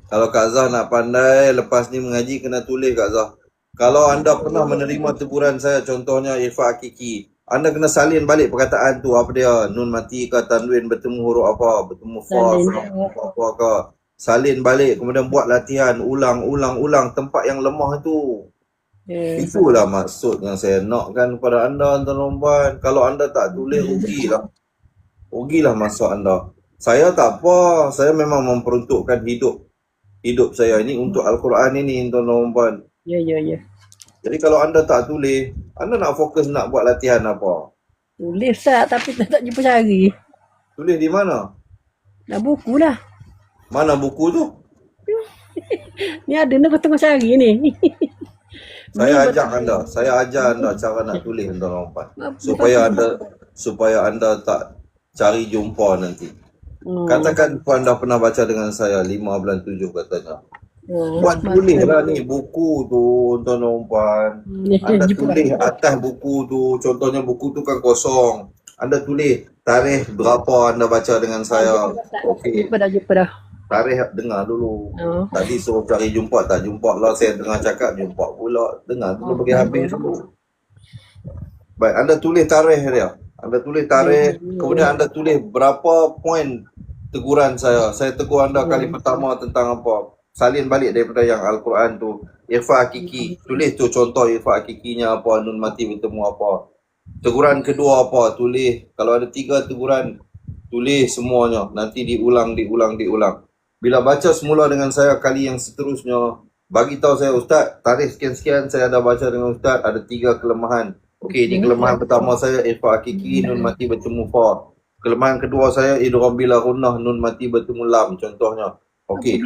Kalau Kak Zah nak pandai, lepas ni mengaji kena tulis Kak Zah. Kalau anda pernah menerima teguran saya, contohnya Ifah hakiki, anda kena salin balik perkataan tu. Apa dia? Nun mati ke tanwin bertemu huruf apa? Bertemu fa, apa ke? Salin balik. Kemudian buat latihan. Ulang tempat yang lemah itu. Itulah maksud yang saya nakkan kepada anda, tuan-tuan puan. Kalau anda tak tulis, rugilah. Rugilah masa anda. Saya tak apa. Saya memang memperuntukkan hidup saya ini untuk Al-Quran ini, tuan-tuan puan. Ya, ya, ya. Jadi kalau anda tak tulis, anda nak fokus nak buat latihan apa? Tulis tak, tapi tak jumpa cari. Tulis di mana? Dah buku lah. Mana buku tu? Ni ada ni kau tengah cari ni. Saya ajar anda cara nak tulis, tuan-tuan puan. Supaya anda tak cari jumpa nanti. Katakan puan dah pernah baca dengan saya 5 bulan 7 katanya. Buat tulis lah ni buku tu, tuan-tuan puan. Anda tulis atas buku tu. Contohnya buku tu kan kosong. Anda tulis tarikh berapa anda baca dengan saya. Okey. Jumpa dah. Tarikh dengar dulu. Tadi suruh cari jumpa, tak jumpa lah. Saya tengah cakap jumpa pula. Dengar dulu bagi habis dulu. Baik, anda tulis tarikh dia. Anda tulis tarikh, kemudian anda tulis berapa poin teguran saya. Saya tegur anda kali pertama tentang apa. Salin balik daripada yang Al-Quran tu. Irfa hakiki. Tulis tu contoh irfa hakikinya apa, nun mati bertemu apa. Teguran kedua apa, tulis. Kalau ada 3 teguran, tulis semuanya. Nanti diulang. Bila baca semula dengan saya kali yang seterusnya, bagi tahu saya, Ustaz, tarikh sekian-sekian saya dah baca dengan Ustaz, ada 3 kelemahan. Okey, di kelemahan pertama saya irfa hakiki, nun mati bertemu fa. Kelemahan kedua saya idgham bila gunnah, nun mati bertemu lam, contohnya. Okey.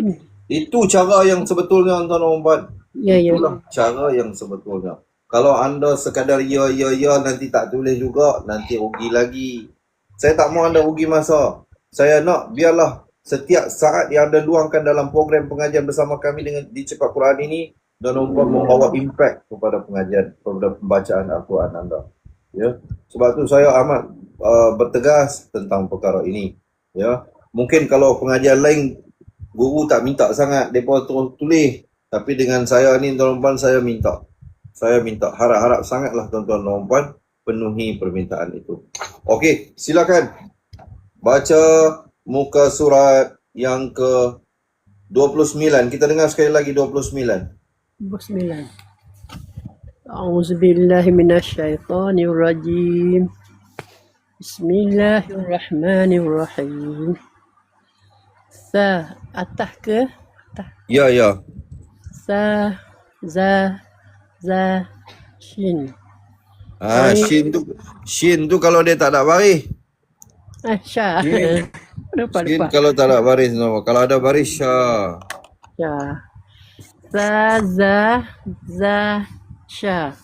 Itu cara yang sebetulnya, tuan-tuan puan. Ya, ya. Itulah cara yang sebetulnya. Kalau anda sekadar ya nanti tak tulis juga, nanti rugi lagi. Saya tak mau anda rugi masa. Saya nak biarlah setiap saat yang anda luangkan dalam program pengajian bersama kami dengan di Cepat Quran ini, dan membawa impact kepada pengajian, kepada pembacaan Al-Quran anda. Ya, sebab tu saya amat bertegas tentang perkara ini. Ya, mungkin kalau pengajian lain guru tak minta sangat, mereka terus tulis. Tapi dengan saya ni, tuan-tuan, saya minta. Harap-harap sangatlah tuan-tuan penuhi permintaan itu. Okey, silakan. Baca muka surat yang ke 29. Kita dengar sekali lagi 29. Bismillah. A'udzubillahi minasyaitonirrajim. Bismillahirrahmanirrahim. Atas ke? Atas. Ya. Za, shin. Shin tu kalau dia tak ada baris. Syah. Lupa. Shin kalau tak ada baris, no. Kalau ada baris, syah. Ya. Za, syah.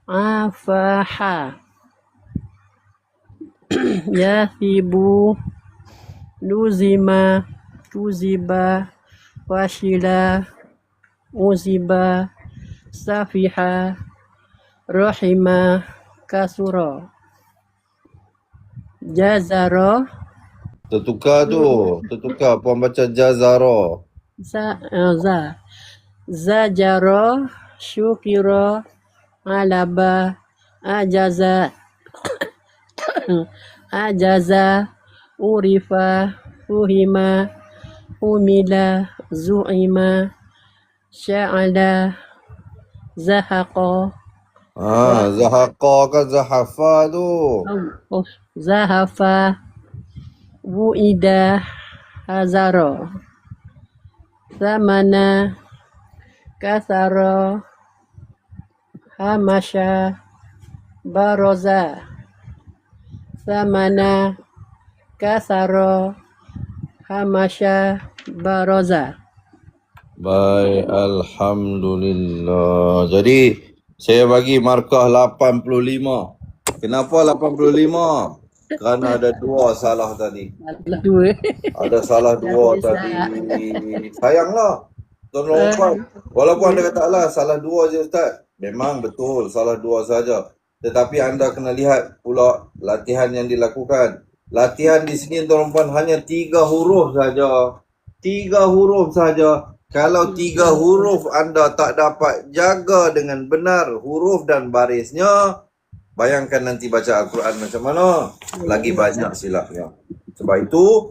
Afaha. Yathibu. Luzima. Tuziba. Washila. Uziba. Safiha. Rahima. Kasura. Jazara. Tertukar puan baca jazara. Zajara. Syukira. Alaba. Ajaza. Urifa. Fuhima. Humila. Zu'ima. Sya'ala. Zahaqa. Zahaqa kan zahafa tu. Zahafa. Wu'ida. Hazara. Zamana. Kasara. Hamasha. Baroza. Zamana. Kasara. Hamasha. Baroza. Baik, alhamdulillah. Jadi saya bagi markah 85. Kenapa 85? Kerana ada 2 salah tadi. Ada salah 2 tadi. Sayanglah. Tuan-tuan, walaupun anda kata lah salah 2 je Ustaz. Memang betul salah 2 saja. Tetapi anda kena lihat pula latihan yang dilakukan. Latihan di sini tuan-tuan hanya 3 huruf saja. 3 huruf saja. Kalau 3 huruf anda tak dapat jaga dengan benar huruf dan barisnya, bayangkan nanti baca Al-Quran macam mana. Lagi banyak silapnya. Sebab itu,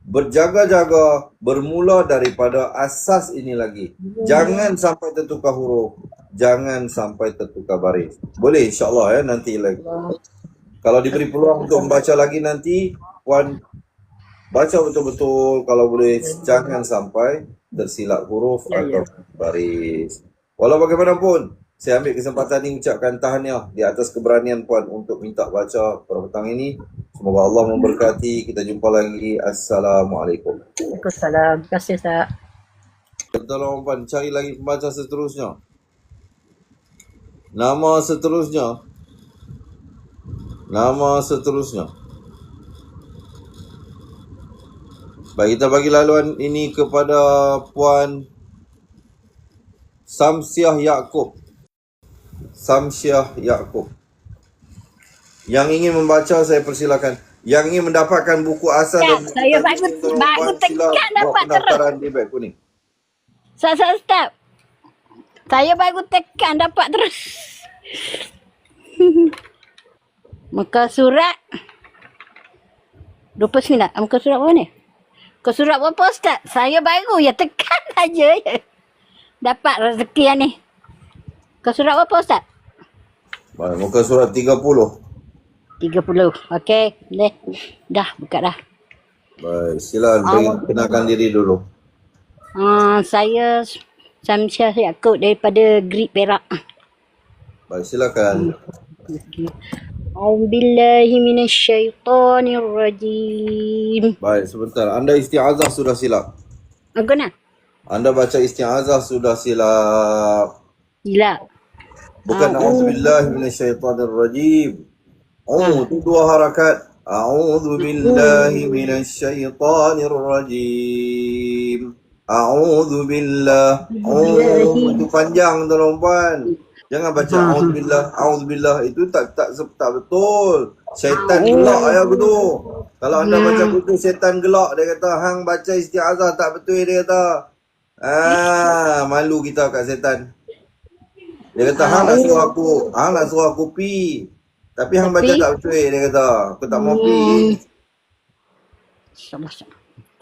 berjaga-jaga bermula daripada asas ini lagi. Jangan sampai tertukar huruf. jangan sampai tertukar baris. Boleh insyaAllah nanti lagi. Kalau diberi peluang untuk membaca lagi nanti, Puan baca betul-betul. Kalau boleh jangan sampai tersilap huruf atau baris. Walau bagaimanapun, saya ambil kesempatan ini ucapkan tahniah di atas keberanian Puan untuk minta baca pada petang ini. Semoga Allah memberkati. Kita jumpa lagi. Assalamualaikum. Waalaikumsalam. Terima kasih, Ustaz. Tolong Puan cari lagi pembaca seterusnya. Nama seterusnya. Baik, kita bagi laluan ini kepada Puan Samsiah Yaakob. Yang ingin membaca saya persilakan. Yang ingin mendapatkan buku asal dan buku saya tajwid baru Puan, sila tekan buat dapat pendaftaran di beg kuning. Ustaz. Saya baru tekan dapat terus. Muka surat 29. Muka surat apa ni? Muka surat berapa Ustaz? Saya baru ya tekan aja ya. Dapat rezeki yang ni. Muka surat berapa Ustaz? Baik, muka surat 30. 30. Okey, boleh. Dah, buka dah. Baik, silakan kenalkan diri dulu. Saya Samsiah Yaakob daripada Grid Perak. Baik, silakan. A'udzubillahi minasyaitonirrajim. Baik, sebentar. Anda isti'azah sudah silap. Apa nak? Anda baca isti'azah sudah silap. Gila. Bukan a'udzubillahi minasyaitonirrajim. Itu dua harakat. A'udzubillahi minasyaitonirrajim. A'udzubillah. Itu panjang tuan puan. Jangan baca a'udzubillah. Itu tak betul. Syaitan gelak ayah betul. Kalau anda baca betul syaitan gelak, dia kata hang baca isti'azah tak betul, dia kata. Malu kita kat syaitan. Dia kata hang nak suruh aku pi. Tapi hang baca tak betul, dia kata. Aku tak mau pi.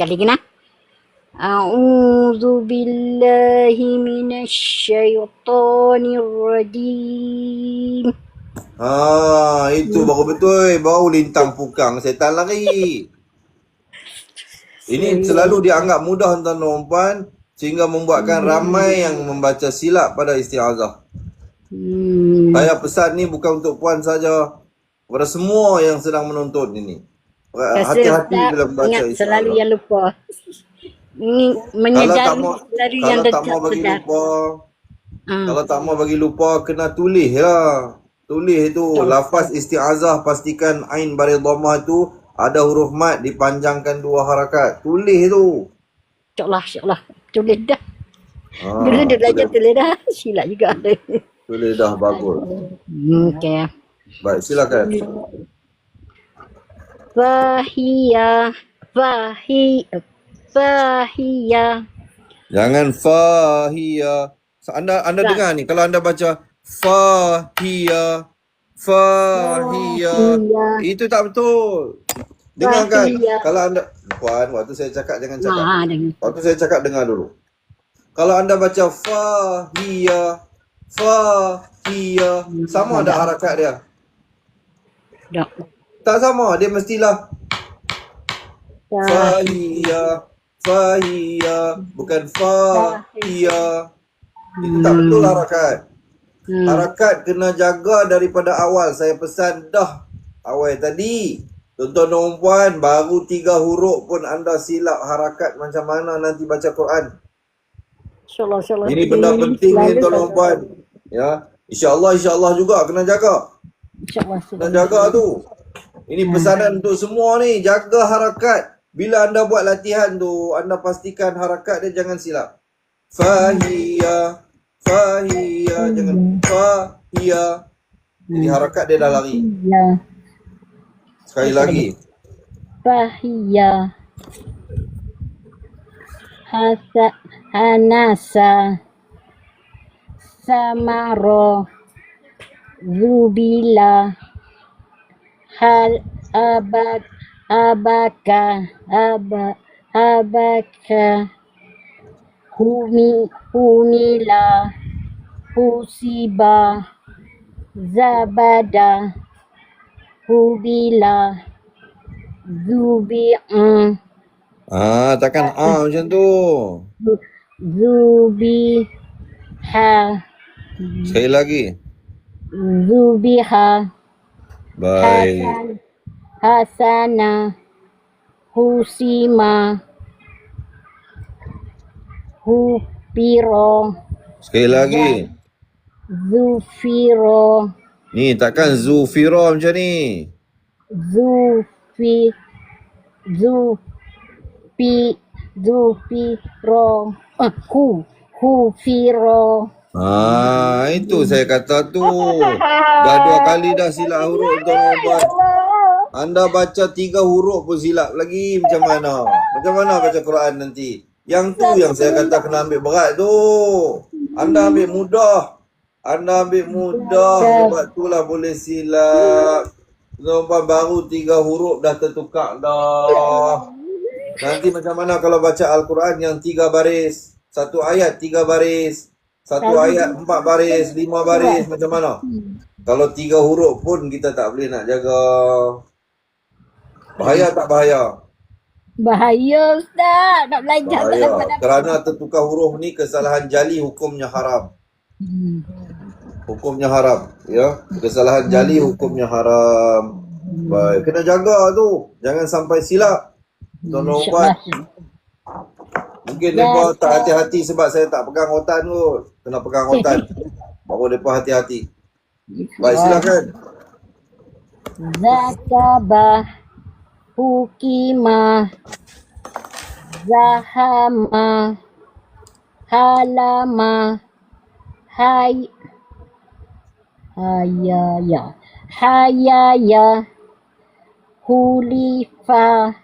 Kali lagi nak. A'udzubillahi minasyaitonirrajim. Itu baru betul. Baru lintang pukang setan lari. Ini selalu dianggap mudah tuan-tuan puan, sehingga membuatkan ramai yang membaca silap pada isti'azah. Saya pesan ni bukan untuk puan saja, kepada semua yang sedang menonton ini. Hati-hati bila membaca isti'azah. Selalu yang lupa. Menyedari dari yang dekat sedar. Kalau tak mau bagi lupa, kena tulis lah. Tulis itu lafaz isti'azah, pastikan ain baris dhammah tu ada huruf mat dipanjangkan 2 harakat. Tulis tu. InsyaAllah. Tulis dah. Dulu dia belajar tulis dah. Silap juga. Tulis dah, bagus. Okey. Baik, silakan. Fahiyah. Jangan fahiyah. Anda dengar ni, kalau anda baca fahiyah, itu tak betul. Dengarkan. Kalau anda, puan, waktu saya cakap jangan cakap. Waktu saya cakap dengar dulu. Kalau anda baca fahiyah, sama ada harakat dia? Tak sama, dia mestilah fahiyah, bukan fahiyah. Itu tak betul harakat. Harakat kena jaga daripada awal. Saya pesan dah awal tadi. Tuan-tuan dan puan, baru 3 huruf pun anda silap harakat, macam mana nanti baca Quran? InsyaAllah. Ini benda penting ni tuan-tuan dan puan. Ya, InsyaAllah juga kena jaga. Kena jaga tu. Ini pesanan untuk semua ni, jaga harakat. Bila anda buat latihan tu, anda pastikan harakat dia jangan silap. Fahiyah, jangan fahiyah. Jadi harakat dia dah lari. Sekali lagi. Fahiyah. Hanasa. Samaro. Zubila. Abaka humila Husiba, Zabada, Hubila, Zubi'a, Takkan macam tu. Zubiha, Sekali lagi. Zubiha, Baik. Hasana, Husima, Hupiro, Sekali lagi. Zufiro, Ni takkan Zufiro macam ni. Zufiro, Hufiro. Itu saya kata tu. Dah 2 kali dah silap huruf tuan-tuan puan. Anda baca 3 huruf pun silap lagi. Macam mana? Macam mana baca Quran nanti? Yang tu yang saya kata kena ambil berat tu. Anda ambil mudah. Sebab itulah boleh silap. Tuan-tuan baru 3 huruf dah tertukar dah. Nanti macam mana kalau baca Al-Quran yang 3 baris? 1 ayat 3 baris. 1 ayat 4 baris, 5 baris, macam mana? Kalau 3 huruf pun kita tak boleh nak jaga. Bahaya tak bahaya? Bahaya Ustaz, nak belajar tak Bahaya. dapat. Kerana tertukar huruf ni kesalahan jali, hukumnya haram. Hukumnya haram, ya. Kesalahan jali hukumnya haram. Baik, kena jaga tu. Jangan sampai silap. Tuan-tuan, mungkin mereka tak hati-hati sebab saya tak pegang rotan kot. Kena pegang rotan. Baru mereka hati-hati. Baik, silakan. Zakabah, Hukimah, Zahama, Halama, Hayaya, Hulifa,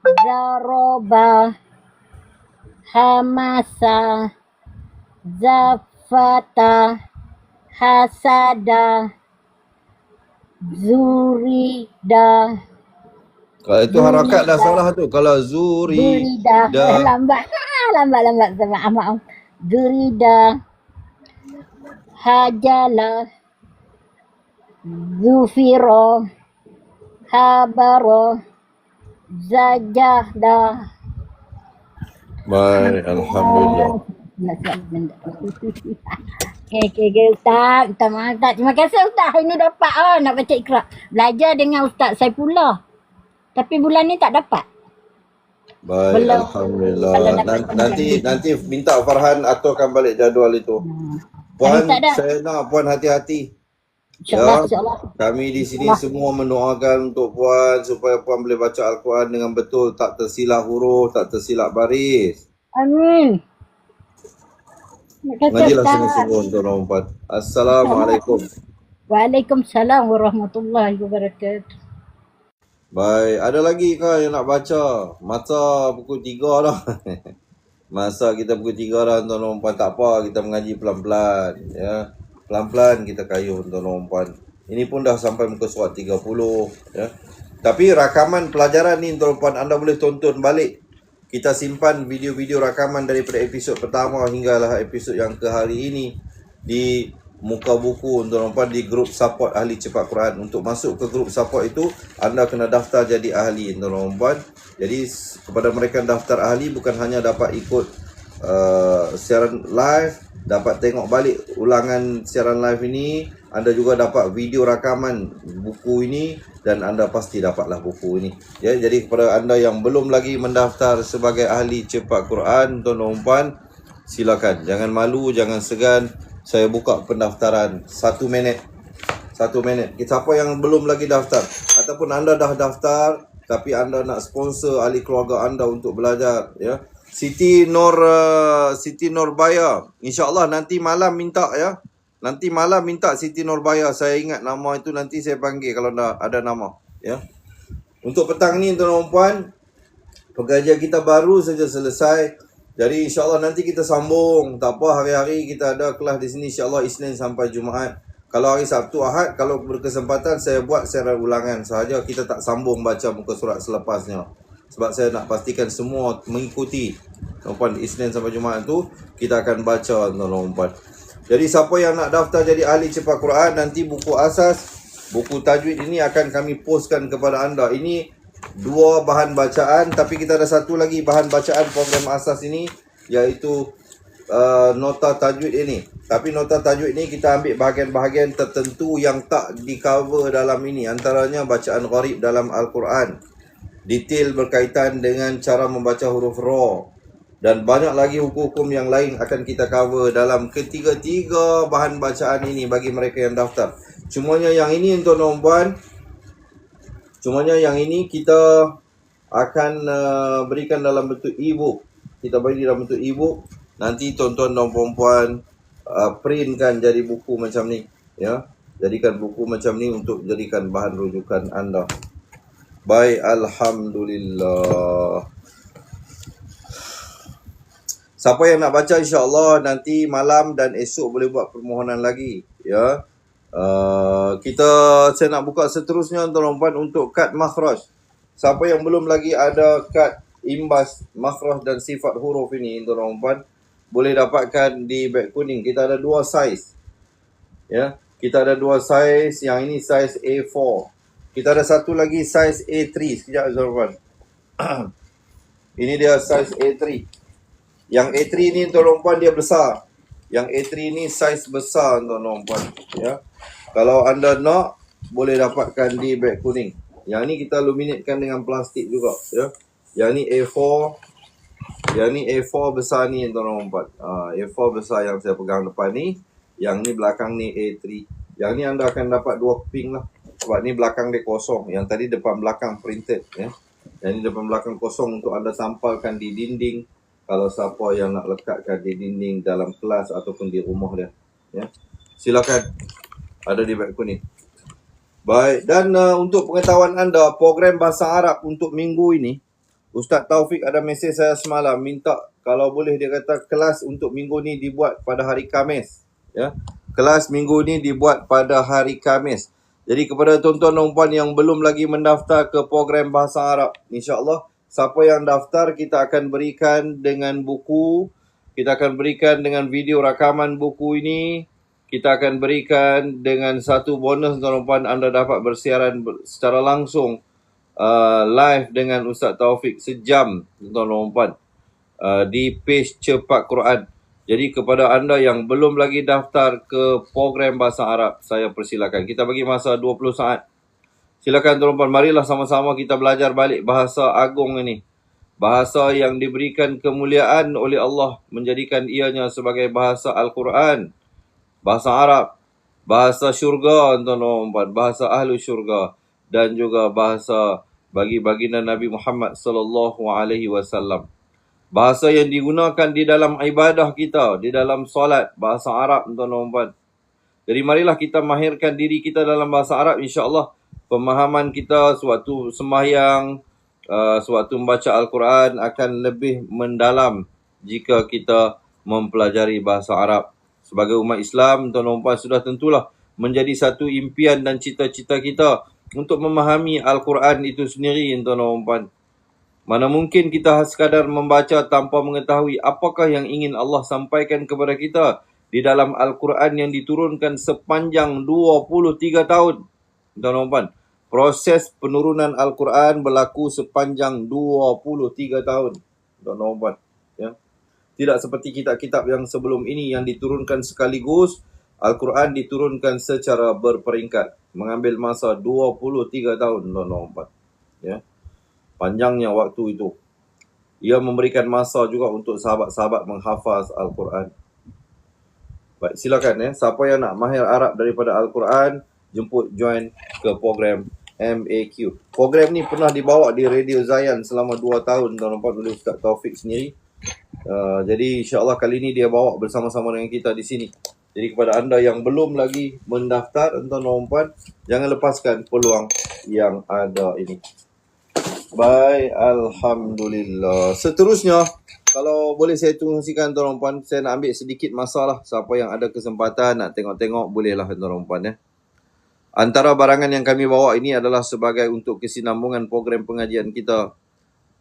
Zaroba, Hamasa, Zafata, Hasada, Zurida. Kalau itu harakat dah salah tu. Kalau Zurida. Lambat. Maaf. Zurida, Hajala, Zufiro, Habaro, Zajahda. Baik, Alhamdulillah. Okay, Ustaz. Terima kasih Ustaz. Hari ni dapat nak baca Iqra. Belajar dengan Ustaz Saifullah. Tapi bulan ni tak dapat. Baik, Belum. Alhamdulillah. Kalau Nanti minta Farhan aturkan balik jadual itu. Puan, tak ada. saya nak Puan hati-hati. InsyaAllah. Kami di sini semua mendoakan untuk Puan supaya Puan boleh baca Al-Quran dengan betul, tak tersilap huruf, tak tersilap baris. Amin. Terima kasih Ngajilah Ustaz. sungguh-sungguh tuan-tuan dan puan. Assalamualaikum. Waalaikumsalam warahmatullahi wabarakatuh. Baik, ada lagi ke yang nak baca? Masa pukul 3 dah. Masa kita pukul 3 dah tuan-tuan dan puan. Tak apa, kita mengaji pelan-pelan, ya. Pelan-pelan kita kayuh tuan-tuan dan puan. Ini pun dah sampai muka surat 30, ya. Tapi rakaman pelajaran ni tuan-tuan dan puan, anda boleh tonton balik. Kita simpan video-video rakaman daripada episod pertama hinggalah episod yang ke hari ini di muka buku tuan-tuan dan puan, di grup support ahli cepat Quran. Untuk masuk ke grup support itu, anda kena daftar jadi ahli tuan-tuan dan puan. Jadi kepada mereka yang daftar ahli, bukan hanya dapat ikut siaran live, dapat tengok balik ulangan siaran live ini, anda juga dapat video rakaman buku ini dan anda pasti dapatlah buku ini. Ya, jadi kepada anda yang belum lagi mendaftar sebagai ahli cepat Quran tuan-tuan dan puan, silakan, jangan malu, jangan segan. Saya buka pendaftaran 1 minit. 1 minit. Siapa yang belum lagi daftar ataupun anda dah daftar tapi anda nak sponsor ahli keluarga anda untuk belajar, ya. Siti Nurbaya, insya-Allah nanti malam minta, ya. Nanti malam minta Siti Nurbaya. Saya ingat nama itu, nanti saya panggil kalau ada nama, ya. Untuk petang ni tuan-tuan dan puan, pengajian kita baru saja selesai. Jadi insya-Allah nanti kita sambung. Tak apa, hari-hari kita ada kelas di sini insya-Allah Isnin sampai Jumaat. Kalau hari Sabtu Ahad, kalau berkesempatan saya buat siaran ulangan sahaja, kita tak sambung baca muka surat selepasnya. Sebab saya nak pastikan semua mengikuti tuan-tuan, Isnin sampai Jumaat tu kita akan baca tuan-tuan dan puan. Jadi siapa yang nak daftar jadi ahli cepat Quran, nanti buku asas, buku tajwid ini akan kami postkan kepada anda. Ini 2 bahan bacaan, tapi kita ada satu lagi bahan bacaan program asas ini, iaitu nota tajwid ini. Tapi nota tajwid ini kita ambil bahagian-bahagian tertentu yang tak di cover dalam ini. Antaranya bacaan gharib dalam Al-Quran, detail berkaitan dengan cara membaca huruf ra, dan banyak lagi hukum-hukum yang lain akan kita cover dalam ketiga-tiga bahan bacaan ini bagi mereka yang daftar. Cumanya yang ini tuan-tuan puan, cumanya yang ini kita akan berikan dalam bentuk e-book. Kita bagi dalam bentuk e-book. Nanti tuan-tuan dan puan-puan printkan jadi buku macam ni, ya. Jadikan buku macam ni untuk jadikan bahan rujukan anda. Baik, alhamdulillah. Siapa yang nak baca, insya-Allah nanti malam dan esok boleh buat permohonan lagi, ya. Saya nak buka seterusnya tuan-tuan untuk kad makhraj. Siapa yang belum lagi ada kad imbas makhraj dan sifat huruf ini tuan-tuan, boleh dapatkan di beg kuning. Kita ada 2 saiz, ya. Kita ada 2 saiz. Yang ini saiz A4. Kita ada satu lagi saiz A3. Sekejap tuan-tuan. Ini dia saiz A3. Yang A3 ni tuan-tuan dia besar. Yang A3 ni saiz besar tuan-tuan, ya. Kalau anda nak, boleh dapatkan di beg kuning. Yang ni kita laminatekan dengan plastik juga, ya. Yang ni A4. Yang ni A4 besar ni tuan-tuan. A4 besar yang saya pegang depan ni. Yang ni belakang ni A3. Yang ni anda akan dapat 2 keping lah. Sebab ni belakang dia kosong. Yang tadi depan belakang printed, ya. Yang ni depan belakang kosong untuk anda sampalkan di dinding. Kalau siapa yang nak lekatkan di dinding dalam kelas ataupun di rumah dia, ya. Silakan. Ada di beg kuning. Baik, dan untuk pengetahuan anda, program bahasa Arab untuk minggu ini, Ustaz Taufik ada mesej saya semalam, minta kalau boleh, dia kata kelas untuk minggu ni dibuat pada hari Khamis, ya. Kelas minggu ni dibuat pada hari Khamis. Jadi kepada tuan-tuan dan puan yang belum lagi mendaftar ke program bahasa Arab, insya-Allah siapa yang daftar kita akan berikan dengan buku, kita akan berikan dengan video rakaman buku ini, kita akan berikan dengan satu bonus tuan-tuan, anda dapat bersiaran secara langsung live dengan Ustaz Taufik sejam tuan-tuan, di page Cepat Quran. Jadi kepada anda yang belum lagi daftar ke program bahasa Arab, saya persilakan. Kita bagi masa 20 saat. Silakan tuan-tuan, marilah sama-sama kita belajar balik bahasa agung ini. Bahasa yang diberikan kemuliaan oleh Allah, menjadikan ianya sebagai bahasa Al-Quran, bahasa Arab, bahasa syurga tuan-tuan, bahasa ahlu syurga, dan juga bahasa bagi baginda Nabi Muhammad sallallahu alaihi wasallam. Bahasa yang digunakan di dalam ibadah kita, di dalam solat, bahasa Arab tuan-tuan. Jadi marilah kita mahirkan diri kita dalam bahasa Arab, insya-Allah pemahaman kita sewaktu sembahyang, sewaktu membaca Al-Quran akan lebih mendalam jika kita mempelajari bahasa Arab. Sebagai umat Islam, tuan-tuan, sudah tentulah menjadi satu impian dan cita-cita kita untuk memahami Al-Quran itu sendiri, tuan-tuan. Mana mungkin kita sekadar membaca tanpa mengetahui apakah yang ingin Allah sampaikan kepada kita di dalam Al-Quran yang diturunkan sepanjang 23 tahun. Tuan-tuan, proses penurunan Al-Quran berlaku sepanjang 23 tahun. Tuan-tuan, ya. Tidak seperti kitab-kitab yang sebelum ini yang diturunkan sekaligus. Al-Quran diturunkan secara berperingkat, mengambil masa 23 tahun, tuan-tuan, ya. Panjangnya waktu itu. Ia memberikan masa juga untuk sahabat-sahabat menghafaz Al-Quran. Baik, silakan, ya. Siapa yang nak mahir Arab daripada Al-Quran, jemput join ke program MAQ. Program ni pernah dibawa di Radio Zayan selama 2 tahun, tuan-tuan, oleh Ustaz Taufik sendiri. Jadi insya-Allah kali ini dia bawa bersama-sama dengan kita di sini. Jadi kepada anda yang belum lagi mendaftar, tuan-tuan, jangan lepaskan peluang yang ada ini. Baik, alhamdulillah. Seterusnya, kalau boleh saya kongsikan tuan-tuan, saya nak ambil sedikit masalah. Siapa yang ada kesempatan nak tengok-tengok, bolehlah tuan-tuan, ya. Antara barangan yang kami bawa ini adalah sebagai untuk kesinambungan program pengajian kita.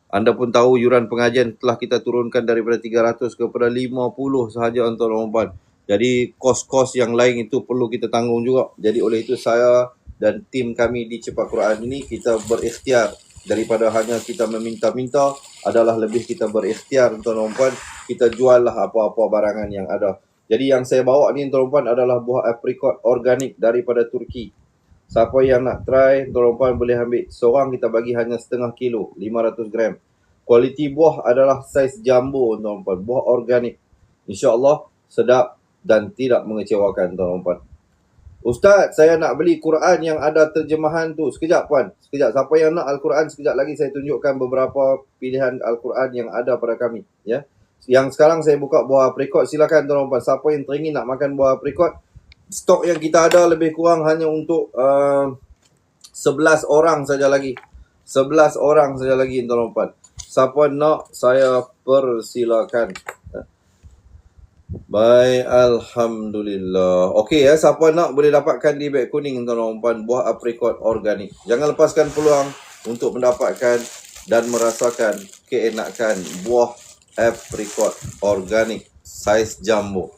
Anda pun tahu yuran pengajian telah kita turunkan daripada 300 kepada 50 sahaja, tuan-tuan. Jadi kos-kos yang lain itu perlu kita tanggung juga. Jadi oleh itu saya dan tim kami di Cepat Quran ini kita berikhtiar daripada hanya kita meminta-minta, adalah lebih kita berikhtiar tuan-tuan dan puan, kita jual lah apa-apa barangan yang ada. Jadi yang saya bawa ni tuan-tuan dan puan adalah buah aprikot organik daripada Turki. Siapa yang nak try, tuan-tuan dan puan boleh ambil. Seorang kita bagi hanya setengah kilo, 500 gram. Kualiti buah adalah saiz jumbo tuan-tuan dan puan, buah organik. InsyaAllah sedap dan tidak mengecewakan tuan-tuan dan puan. Ustaz, saya nak beli Quran yang ada terjemahan tu. Sekejap puan, sekejap. Siapa yang nak Al-Quran, sekejap lagi saya tunjukkan beberapa pilihan Al-Quran yang ada pada kami. Ya. Yang sekarang saya buka buah aprikot, silakan tuan-tuan dan puan. Siapa yang teringin nak makan buah aprikot, stok yang kita ada lebih kurang hanya untuk 11 orang saja lagi. 11 orang saja lagi tuan-tuan dan puan. Siapa nak, saya persilakan. Baik, Alhamdulillah. Okey ya, siapa nak boleh dapatkan di beg kuning tuan-tuan dan puan, buah aprikot organik. Jangan lepaskan peluang untuk mendapatkan dan merasakan keenakan buah aprikot organik saiz jumbo.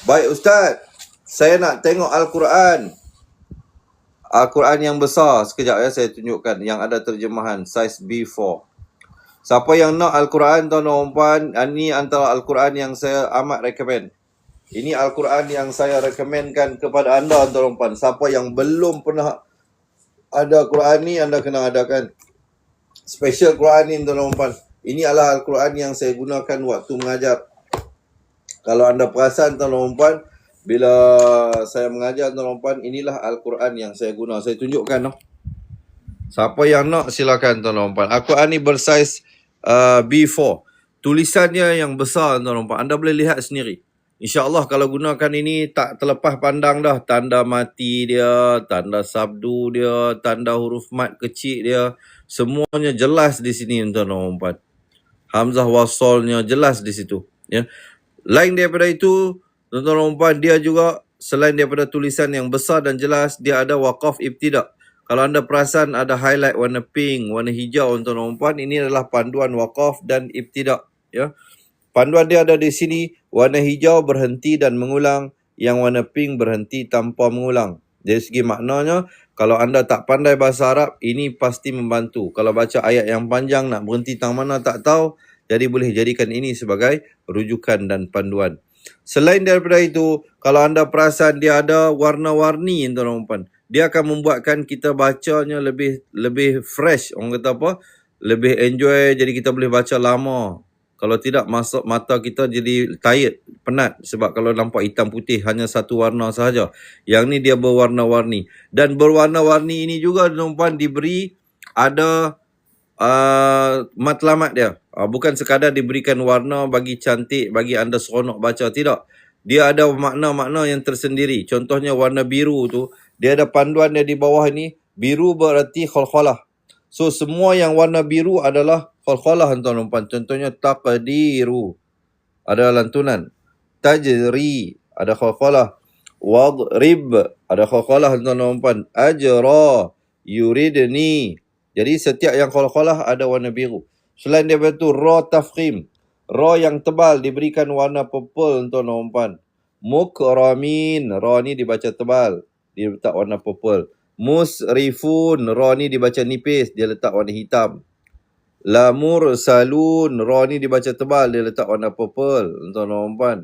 Baik Ustaz, saya nak tengok Al-Quran. Al-Quran yang besar. Sekejap ya, saya tunjukkan yang ada terjemahan saiz B4. Siapa yang nak Al-Quran tuan-tuan dan puan, ini antara Al-Quran yang saya amat recommend. Ini Al-Quran yang saya recommendkan kepada anda tuan-tuan dan puan. Siapa yang belum pernah ada Quran ni, anda kena adakan special Quran ni tuan-tuan dan puan. Ini adalah Al-Quran yang saya gunakan waktu mengajar. Kalau anda perasan tuan-tuan dan puan, bila saya mengajar tuan-tuan dan puan, inilah Al-Quran yang saya guna. Saya tunjukkan. Siapa yang nak silakan tuan-tuan dan puan. Al-Quran ni bersaiz B4. Tulisannya yang besar tuan-tuan dan puan. Anda boleh lihat sendiri. InsyaAllah kalau gunakan ini tak terlepas pandang dah. Tanda mati dia, tanda sabdu dia, tanda huruf mat kecil dia. Semuanya jelas di sini tuan-tuan dan puan. Hamzah wasolnya jelas di situ. Ya. Lain daripada itu, tuan-tuan dan puan, dia juga selain daripada tulisan yang besar dan jelas, dia ada waqaf ibtidak. Kalau anda perasan ada highlight warna pink, warna hijau tuan-tuan dan puan, ini adalah panduan waqaf dan ibtidak. Ya. Panduan dia ada di sini, warna hijau berhenti dan mengulang, yang warna pink berhenti tanpa mengulang. Dari segi maknanya, kalau anda tak pandai bahasa Arab, ini pasti membantu. Kalau baca ayat yang panjang, nak berhenti tang mana tak tahu, jadi boleh jadikan ini sebagai rujukan dan panduan. Selain daripada itu, kalau anda perasan dia ada warna-warni tuan-tuan dan puan, dia akan membuatkan kita bacanya lebih fresh. Orang kata apa? Lebih enjoy, jadi kita boleh baca lama. Kalau tidak, masuk mata kita jadi tired, penat. Sebab kalau nampak hitam putih, hanya satu warna sahaja. Yang ni dia berwarna-warni. Dan berwarna-warni ini juga tuan-tuan dan puan diberi ada matlamat dia. Bukan sekadar diberikan warna bagi cantik, bagi anda seronok baca. Tidak. Dia ada makna-makna yang tersendiri. Contohnya warna biru tu, dia ada panduan dia di bawah ini. Biru berarti khalkhalah. So semua yang warna biru adalah khalkhalah tuan-tuan dan puan. Contohnya taqdiru, ada lantunan. Tajri, ada khalkhalah. Wadrib, ada khalkhalah tuan-tuan dan puan. Ajra, yuridni. Jadi setiap yang khalkhalah ada warna biru. Selain daripada itu, ra tafkhim. Ra yang tebal diberikan warna purple tuan-tuan dan puan. Mukramin, ra ni dibaca tebal, dia letak warna purple. Musrifun, ra ni dibaca nipis, dia letak warna hitam. La mursalun, ra ni dibaca tebal, dia letak warna purple tuan-tuan dan puan.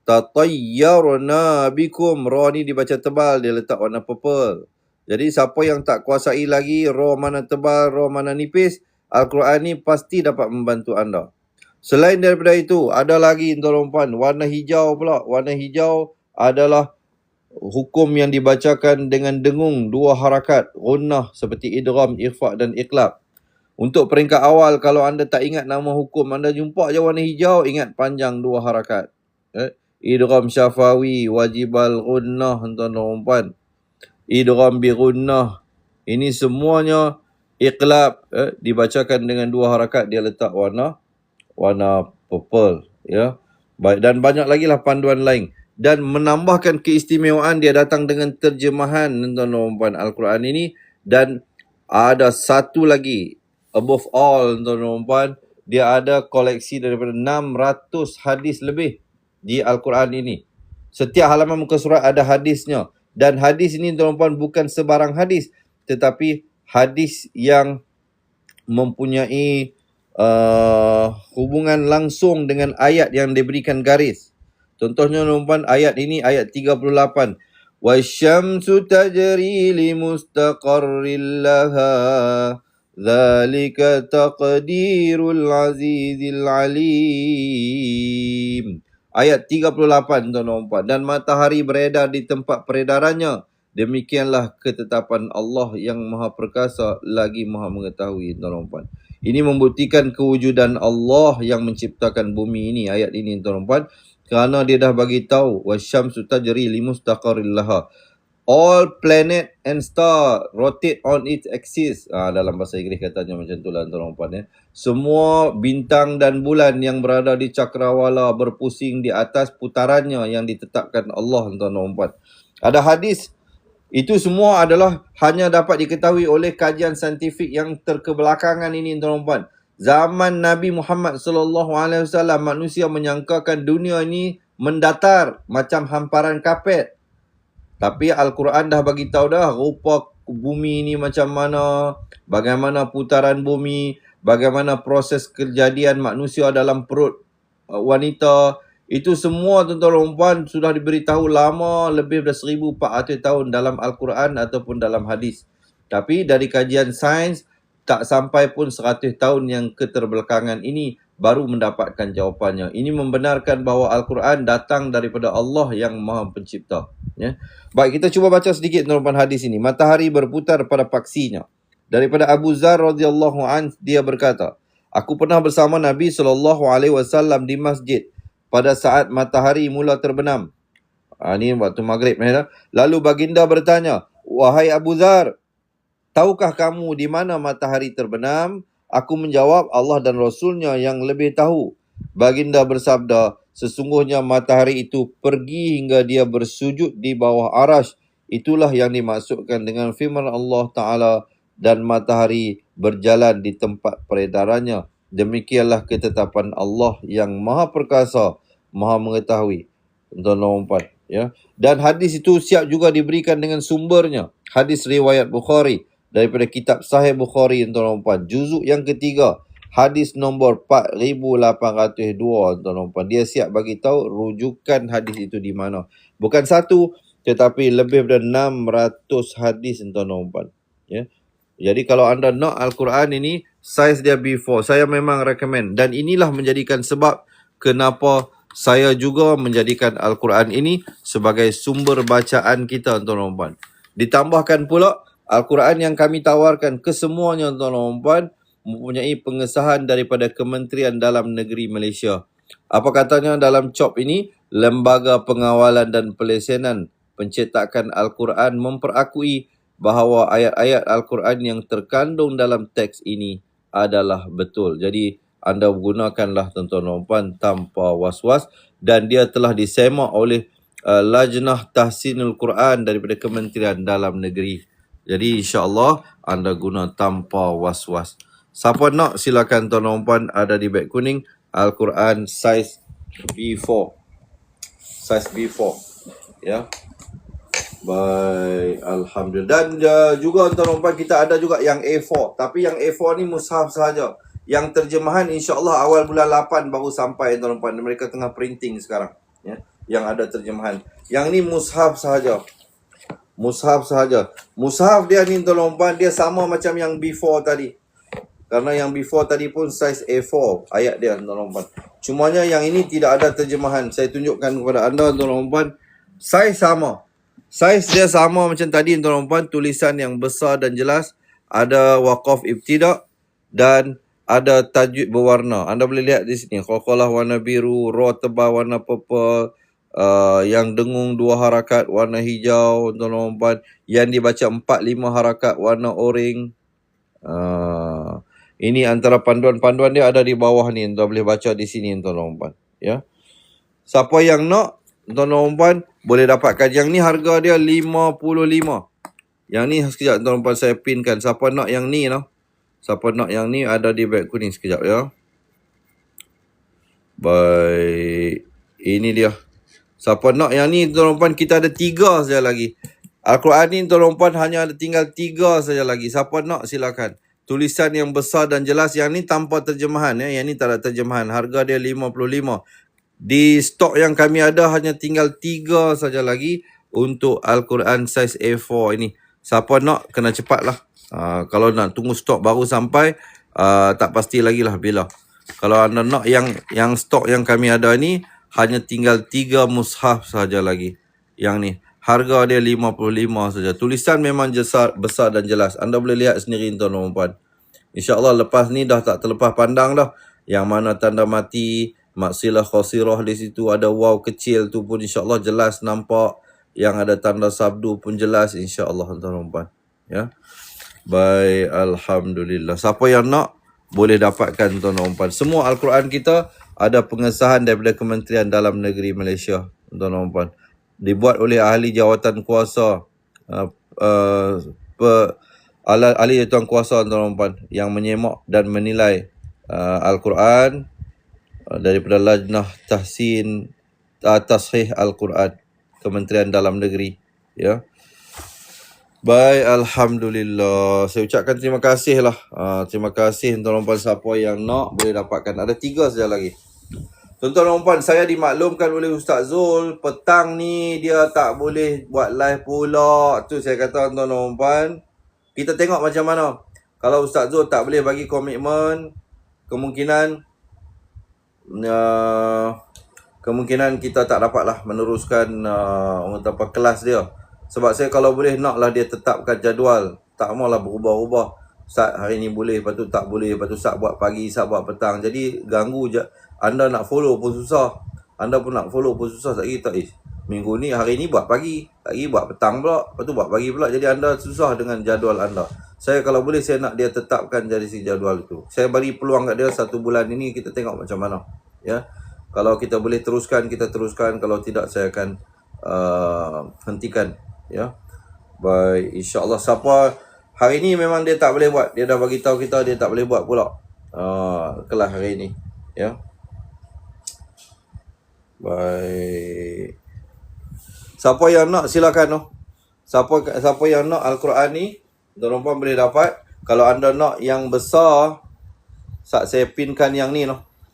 Tatayyarna bikum, ra ni dibaca tebal, dia letak warna purple. Jadi siapa yang tak kuasai lagi ra mana tebal, ra mana nipis, Al-Quran ni pasti dapat membantu anda. Selain daripada itu, ada lagi tuan-tuan dan puan, warna hijau pula. Warna hijau adalah hukum yang dibacakan dengan dengung dua harakat, gunnah seperti idgham, ikhfa dan iqlab. Untuk peringkat awal, kalau anda tak ingat nama hukum, anda jumpa je warna hijau, ingat panjang dua harakat. Idgham syafawi, wajibal gunnah tuan-tuan dan puan. Idgham bi gunnah. Ini semuanya iqlab, dibacakan dengan dua harakat, dia letak warna purple, ya. Baik, dan banyak lagi lah panduan lain. Dan menambahkan keistimewaan, dia datang dengan terjemahan tuan-tuan dan puan Al-Quran ini. Dan ada satu lagi, above all tuan-tuan dan puan, dia ada koleksi daripada 600 hadis lebih di Al-Quran ini. Setiap halaman muka surat ada hadisnya. Dan hadis ini tuan-tuan bukan sebarang hadis, tetapi hadis yang mempunyai hubungan langsung dengan ayat yang diberikan garis. Contohnya tuan-tuan, ayat ini ayat 38. Wasyamsu tajri limustaqarril laha dzalika taqdirul azizil alim. Ayat 38 tuan-tuan. Dan matahari beredar di tempat peredarannya. Demikianlah ketetapan Allah yang maha perkasa lagi maha mengetahui tuan-tuan. Ini membuktikan kewujudan Allah yang menciptakan bumi ini, ayat ini tuan-tuan. Kerana dia dah bagi tahu wasyamsu tajri limustaqarril laha. All planet and star rotate on its axis. Dalam bahasa Inggeris katanya macam itulah tuan-tuan ya. Semua bintang dan bulan yang berada di cakrawala berpusing di atas putarannya yang ditetapkan Allah tuan-tuan. Ada hadis. Itu semua adalah hanya dapat diketahui oleh kajian saintifik yang terkebelakangan ini tuan-tuan. Zaman Nabi Muhammad SAW, manusia menyangkakan dunia ini mendatar macam hamparan kapet. Tapi Al-Quran dah bagi tahu dah rupa bumi ini macam mana, bagaimana putaran bumi, bagaimana proses kejadian manusia dalam perut wanita. Itu semua tuan-tuan sudah diberitahu lama, lebih dari 1400 tahun dalam Al-Quran ataupun dalam hadis. Tapi dari kajian sains, tak sampai pun 100 tahun yang keterbelakangan ini baru mendapatkan jawapannya. Ini membenarkan bahawa Al-Quran datang daripada Allah yang Maha Pencipta. Ya. Baik, kita cuba baca sedikit tuan-tuan hadis ini. Matahari berputar pada paksinya. Daripada Abu Zar radhiyallahu an, dia berkata, aku pernah bersama Nabi SAW di masjid pada saat matahari mula terbenam. Ini waktu maghrib. Lalu baginda bertanya, wahai Abu Zar, tahukah kamu di mana matahari terbenam? Aku menjawab, Allah dan Rasulnya yang lebih tahu. Baginda bersabda, sesungguhnya matahari itu pergi hingga dia bersujud di bawah arash. Itulah yang dimaksudkan dengan firman Allah Ta'ala, dan matahari berjalan di tempat peredarannya. Demikianlah ketetapan Allah yang maha perkasa, maha mengetahui. Tuan-tuan, ya. Dan hadis itu siap juga diberikan dengan sumbernya. Hadis riwayat Bukhari. Daripada kitab Sahih Bukhari tuan-tuan, juzuk yang ketiga, hadis nombor 4802 tuan-tuan. Dia siap bagi tahu rujukan hadis itu di mana. Bukan satu, tetapi lebih dari 600 hadis tuan-tuan. Ya. Jadi kalau anda nak Al-Quran ini, saiz dia B4, saya memang recommend. Dan inilah menjadikan sebab kenapa saya juga menjadikan Al-Quran ini sebagai sumber bacaan kita tuan-tuan. Ditambahkan pula Al-Quran yang kami tawarkan kesemuanya tuan-tuan mempunyai pengesahan daripada Kementerian Dalam Negeri Malaysia. Apa katanya dalam COP ini? Lembaga Pengawalan dan Pelesenan Pencetakan Al-Quran memperakui bahawa ayat-ayat Al-Quran yang terkandung dalam teks ini adalah betul. Jadi anda gunakanlah tuan-tuan tanpa was-was, dan dia telah disemak oleh Lajnah Tahsinul Quran daripada Kementerian Dalam Negeri. Jadi insya-Allah anda guna tanpa was-was. Siapa nak silakan tuan-tuan, ada di beg kuning Al-Quran saiz B4. Saiz B4. Ya. Baik, alhamdulillah. Dan juga tuan-tuan kita ada juga yang A4, tapi yang A4 ni mushaf sahaja. Yang terjemahan insya-Allah awal bulan 8 baru sampai tuan-tuan. Mereka tengah printing sekarang, ya. Yang ada terjemahan. Yang ni mushaf sahaja. Mushaf sahaja. Mushaf dia ni tuan-tuan, dia sama macam yang before tadi. Karena yang before tadi pun saiz A4 ayat dia tuan-tuan. Cumanya yang ini tidak ada terjemahan. Saya tunjukkan kepada anda tuan-tuan. Saiz sama. Saiz dia sama macam tadi tuan-tuan. Tulisan yang besar dan jelas. Ada waqaf ibtida' dan ada tajwid berwarna. Anda boleh lihat di sini. Qalqalah warna biru, ra tebal warna purple. Yang dengung 2 harakat warna hijau tuan-tuan, yang dibaca 4-5 harakat warna oranye. Ini antara panduan-panduan dia ada di bawah ni, tuan boleh baca di sini tuan-tuan, ya. Siapa yang nak tuan-tuan boleh dapatkan. Yang ni harga dia 55. Yang ni sekejap tuan-tuan saya pinkan. Siapa nak yang ni lah. Siapa nak yang ni ada di beg kuning sekejap, ya. Baik, ini dia. Siapa nak yang ni tuan-tuan puan, kita ada 3 saja lagi. Al-Quran ni tuan-tuan puan hanya ada tinggal 3 saja lagi. Siapa nak silakan. Tulisan yang besar dan jelas, yang ni tanpa terjemahan ya. Yang ni tak ada terjemahan. Harga dia 55. Di stok yang kami ada hanya tinggal 3 saja lagi untuk Al-Quran saiz A4 ini. Siapa nak kena cepatlah. Kalau nak tunggu stok baru sampai, tak pasti lagi lah bila. Kalau anda nak yang stok yang kami ada ni, hanya tinggal 3 mushaf saja lagi. Yang ni. Harga dia 55 saja. Tulisan memang besar dan jelas. Anda boleh lihat sendiri tuan-tuan puan. InsyaAllah lepas ni dah tak terlepas pandang dah. Yang mana tanda mati, maksilah khosirah di situ, ada waw kecil tu pun insyaAllah jelas nampak. Yang ada tanda sabdu pun jelas insyaAllah tuan-tuan puan. Ya. Baik, alhamdulillah. Siapa yang nak boleh dapatkan tuan-tuan puan. Semua Al-Quran kita ada pengesahan daripada Kementerian Dalam Negeri Malaysia tuan-tuan puan. Dibuat oleh ahli jawatan kuasa, ahli jawatan kuasa tuan-tuan puan, yang menyemak dan menilai Al-Quran daripada Lajnah Tahsin Tashih Al-Quran Kementerian Dalam Negeri ya. Baik, alhamdulillah. Saya ucapkan terima kasih lah. Terima kasih tuan-tuan puan, siapa yang nak boleh dapatkan. Ada 3 saja lagi. Tuan-tuan puan, saya dimaklumkan oleh Ustaz Zul, petang ni dia tak boleh buat live pula. Tu saya kata tuan-tuan puan, kita tengok macam mana. Kalau Ustaz Zul tak boleh bagi komitmen, kemungkinan kita tak dapatlah meneruskan kelas dia. Sebab saya kalau boleh naklah dia tetapkan jadual. Tak maulah berubah-ubah. Ustaz hari ni boleh, lepas tu tak boleh, lepas tu Ustaz buat pagi, Ustaz buat petang. Jadi ganggu je. Anda nak follow pun susah. Anda pun nak follow pun susah. Tak kita minggu ni, hari ni buat pagi, lagi buat petang pula, lepas tu buat pagi pula. Jadi anda susah dengan jadual anda. Saya kalau boleh, saya nak dia tetapkan jadi si jadual itu. Saya bagi peluang kat dia 1 bulan ini, kita tengok macam mana. Ya. Kalau kita boleh teruskan, kita teruskan. Kalau tidak, saya akan hentikan. Ya. Baik, insyaAllah. Siapa hari ni memang dia tak boleh buat. Dia dah bagi tahu kita dia tak boleh buat pula kelas hari ni. Ya. Baik. Siapa yang nak silakan. Siapa yang nak Al-Quran ni, tuan-tuan puan boleh dapat. Kalau anda nak yang besar, saya pinkan yang ni .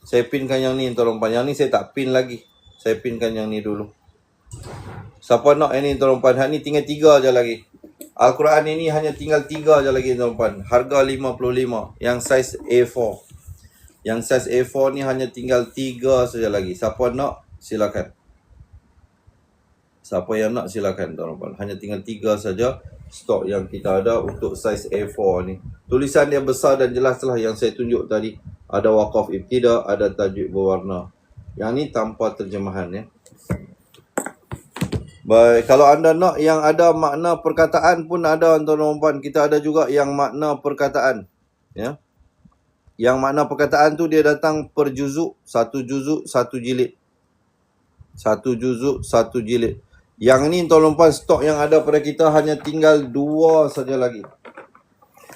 Saya pinkan yang ni tuan-tuan puan. Yang ni saya tak pin lagi. Saya pinkan yang ni dulu. Siapa nak yang ni tuan-tuan puan? Hak ni tinggal 3 je lagi. Al-Quran ini hanya tinggal 3 je lagi tuan-tuan puan. Harga 55. Yang saiz A4. Yang saiz A4 ni hanya tinggal 3 saja lagi. Siapa nak silakan. Siapa yang nak silakan tuan-tuan puan. Hanya tinggal 3 saja stok yang kita ada untuk saiz A4 ni. Tulisan dia besar dan jelas lah yang saya tunjuk tadi. Ada waqaf ibtida, ada tajuk berwarna. Yang ni tanpa terjemahan ya. Baik, kalau anda nak yang ada makna perkataan pun ada tuan-tuan puan. Kita ada juga yang makna perkataan. Ya. Yang makna perkataan tu dia datang per juzuk, 1 juzuk, 1 jilid. 1 juzuk, 1 jilid. Yang ni tuan-tuan puan, stok yang ada pada kita hanya tinggal 2 saja lagi.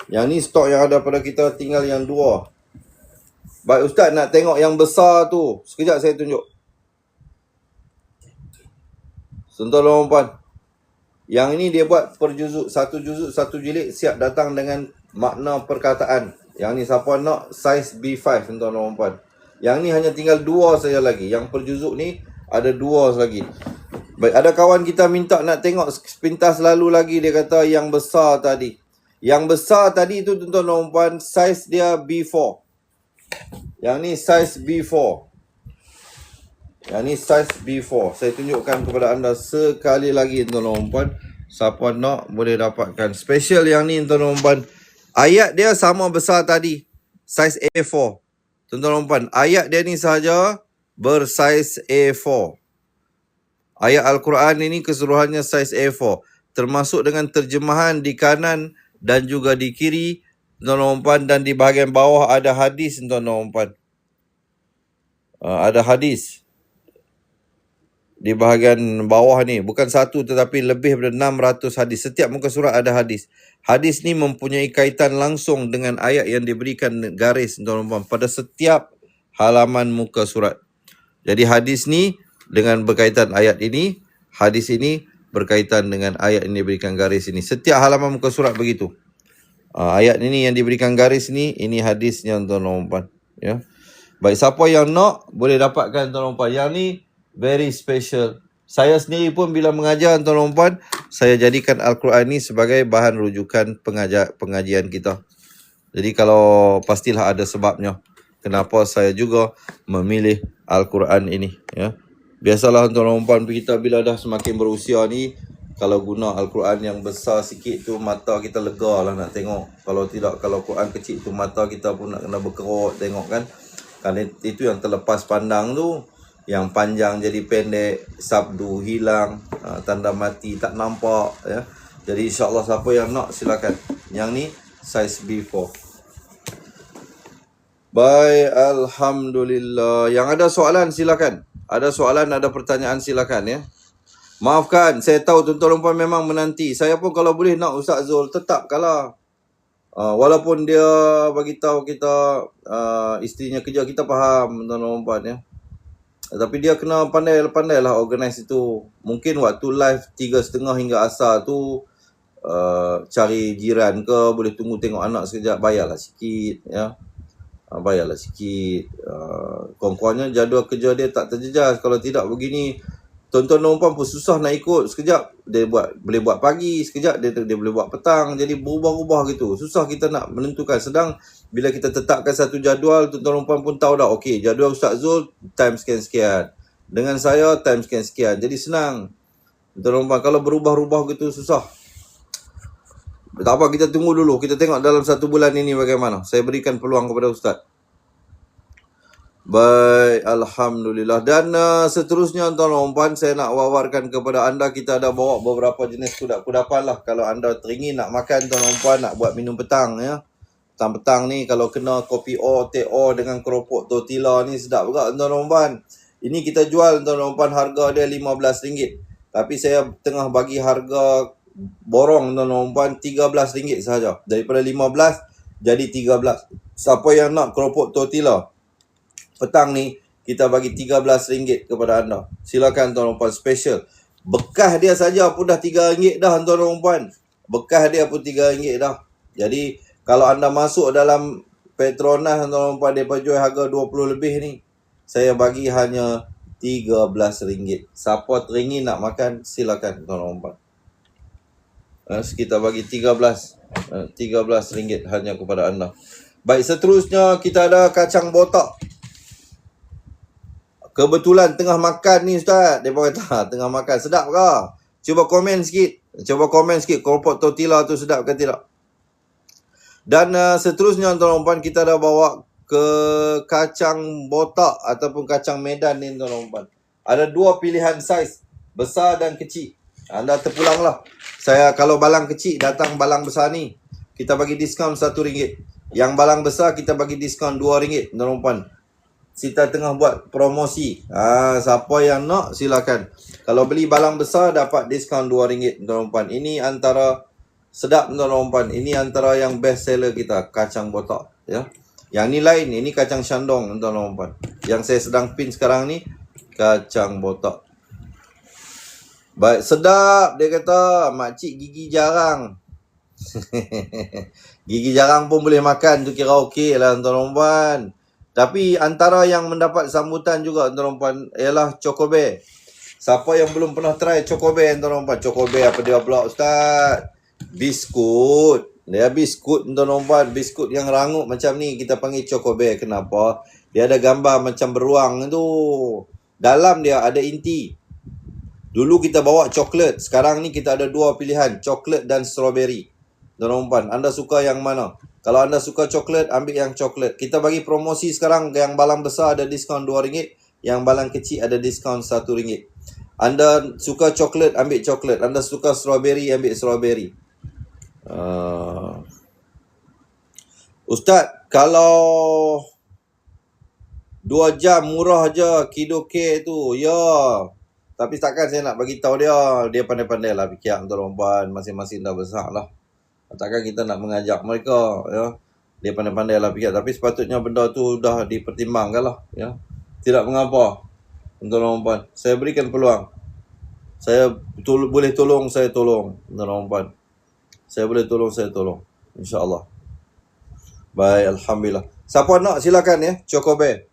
Yang ni stok yang ada pada kita tinggal yang 2. Baik Ustaz, nak tengok yang besar tu. Sekejap saya tunjuk. Tuan-tuan puan, yang ini dia buat per juzuk, 1 juzuk, 1 jilid, siap datang dengan makna perkataan. Yang ni siapa nak saiz B5 tuan-tuan puan. Yang ni hanya tinggal 2 saja lagi. Yang per juzuk ni ada 2 lagi. Baik, ada kawan kita minta nak tengok sepintas lalu lagi. Dia kata yang besar tadi. Yang besar tadi tu tuan-tuan puan, saiz dia B4. Yang ni saiz B4. Yang ni saiz B4. Saya tunjukkan kepada anda sekali lagi tuan-tuan puan. Siapa nak boleh dapatkan. Special yang ni tuan-tuan puan. Ayat dia sama besar tadi. Saiz A4. Tuan-tuan puan, ayat dia ni sahaja bersaiz A4. Ayat Al-Quran ini keseluruhannya saiz A4. Termasuk dengan terjemahan di kanan dan juga di kiri. Tuan-tuan puan, dan di bahagian bawah ada hadis tuan-tuan puan. Ada hadis. Di bahagian bawah ni, bukan satu tetapi lebih daripada 600 hadis. Setiap muka surat ada hadis. Hadis ni mempunyai kaitan langsung dengan ayat yang diberikan garis tuan-tuan puan pada setiap halaman muka surat. Jadi hadis ni dengan berkaitan ayat ini, hadis ini berkaitan dengan ayat ini diberikan garis ini. Setiap halaman muka surat begitu. Ayat ini yang diberikan garis ini hadisnya tuan-tuan dan puan. Ya. Baik, siapa yang nak boleh dapatkan tuan-tuan dan puan. Yang ni very special. Saya sendiri pun bila mengajar tuan-tuan dan puan, saya jadikan Al-Quran ni sebagai bahan rujukan pengajian kita. Jadi kalau pastilah ada sebabnya kenapa saya juga memilih Al-Quran ini, ya. Biasalah tuan-tuan dan puan, kita bila dah semakin berusia ni, kalau guna Al-Quran yang besar sikit tu, mata kita lega lah nak tengok. Kalau tidak, kalau Quran kecil tu, mata kita pun nak kena berkerut tengok kan. Kerana itu yang terlepas pandang tu, yang panjang jadi pendek, sabdu hilang, tanda mati tak nampak, ya. Jadi insyaAllah siapa yang nak silakan. Yang ni size B4. Baik, alhamdulillah. Yang ada soalan silakan. Ada soalan, ada pertanyaan silakan, ya. Maafkan, saya tahu tuan-tuan dan puan memang menanti. Saya pun kalau boleh nak Ustaz Zul tetap kalah. Walaupun dia bagi tahu kita isterinya kerja, kita faham tuan-tuan dan puan, ya. Tapi dia kena pandai lah organize itu. Mungkin waktu live 3:30 hingga asar tu cari jiran ke, boleh tunggu tengok anak sekejap, bayarlah sikit, ya. Bayarlah sikit. Kurang-kurangnya jadual kerja dia tak terjejas. Kalau tidak begini, tuan-tuan dan puan pun susah nak ikut. Sekejap dia boleh buat pagi, sekejap dia boleh buat petang. Jadi berubah-ubah gitu. Susah kita nak menentukan. Sedang bila kita tetapkan satu jadual, tuan-tuan dan puan pun tahu dah, okey, jadual Ustaz Zul time sekian-sekian. Dengan saya time sekian-sekian. Jadi senang. Tuan-tuan dan puan, kalau berubah-ubah gitu susah. Tak apa, kita tunggu dulu. Kita tengok dalam 1 bulan ini bagaimana. Saya berikan peluang kepada Ustaz. Baik, alhamdulillah. Dan seterusnya tuan-tuan dan puan, saya nak wawarkan kepada anda, kita ada bawa beberapa jenis kudapan lah. Kalau anda teringin nak makan tuan-tuan dan puan, nak buat minum petang, ya. Petang-petang ni kalau kena kopi O, teh O dengan keropok tortilla ni sedap juga tuan-tuan dan puan. Ini kita jual tuan-tuan dan puan, harga dia RM15. Tapi saya tengah bagi harga borong tuan-tuan dan puan, RM13 sahaja. Daripada 15 jadi 13. Siapa yang nak keropok tortilla petang ni, kita bagi RM13 kepada anda. Silakan tuan-tuan dan puan, special. Bekas dia saja pun dah RM3 dah tuan-tuan dan puan. Bekas dia pun RM3 dah. Jadi kalau anda masuk dalam Petronas tuan-tuan dan puan, dia jual harga 20 lebih ni, saya bagi hanya RM13. Siapa teringin nak makan, silakan tuan-tuan dan puan. Kita bagi RM13 hanya kepada anda. Baik, seterusnya kita ada kacang botak. Kebetulan tengah makan ni Ustaz. Dia kata tengah makan, sedap ke? Cuba komen sikit. Keropok tortilla tu sedap ke tidak? Dan seterusnya tuan-tuan dan puan, kita dah bawa ke kacang botak ataupun kacang medan ni tuan-tuan dan puan. Ada 2 pilihan saiz, besar dan kecil. Anda terpulanglah. Saya kalau balang kecil datang balang besar ni, kita bagi diskaun RM1. Yang balang besar kita bagi diskaun RM2 tuan-tuan dan puan. Kita tengah buat promosi. Siapa yang nak silakan. Kalau beli balang besar dapat diskaun RM2 tuan-tuan dan puan. Ini antara sedap tuan-tuan dan puan. Ini antara yang best seller kita, kacang botak, ya. Yang ni lain, ini kacang shandong tuan-tuan dan puan. Yang saya sedang pin sekarang ni kacang botak. Baik, sedap dia kata. Makcik gigi jarang. Gigi jarang pun boleh makan tu, kira okey lah tuan-tuan dan puan. Tapi antara yang mendapat sambutan juga tuan-tuan dan puan ialah Choco Bear. Siapa yang belum pernah try Choco Bear tuan-tuan dan puan? Choco Bear apa dia pula Ustaz? Biskut. Dia biskut tuan-tuan dan puan. Biskut yang rangup macam ni kita panggil Choco Bear. Kenapa? Dia ada gambar macam beruang tu. Dalam dia ada inti. Dulu kita bawa coklat. Sekarang ni kita ada 2 pilihan, coklat dan strawberry. Tuan-tuan dan puan, anda suka yang mana? Kalau anda suka coklat, ambil yang coklat. Kita bagi promosi sekarang, yang balang besar ada diskaun RM2, yang balang kecil ada diskaun RM1. Anda suka coklat, ambil coklat. Anda suka strawberry, ambil strawberry. Ustaz, kalau 2 jam murah je Kidoke tu, ya. Tapi takkan saya nak bagi tahu dia. Dia pandai-pandai lah fikir tuan-tuan dan puan. Masing-masing dah besar lah. Takkan kita nak mengajak mereka, ya. Dia pandai-pandai lah fikir. Tapi sepatutnya benda tu dah dipertimbangkan lah, ya. Tidak mengapa. tuan-tuan dan puan. Saya berikan peluang. Saya boleh tolong, saya tolong, tuan-tuan dan puan. Saya boleh tolong, saya tolong. InsyaAllah. Baik, Alhamdulillah. Siapa nak silakan ya, Chocobear.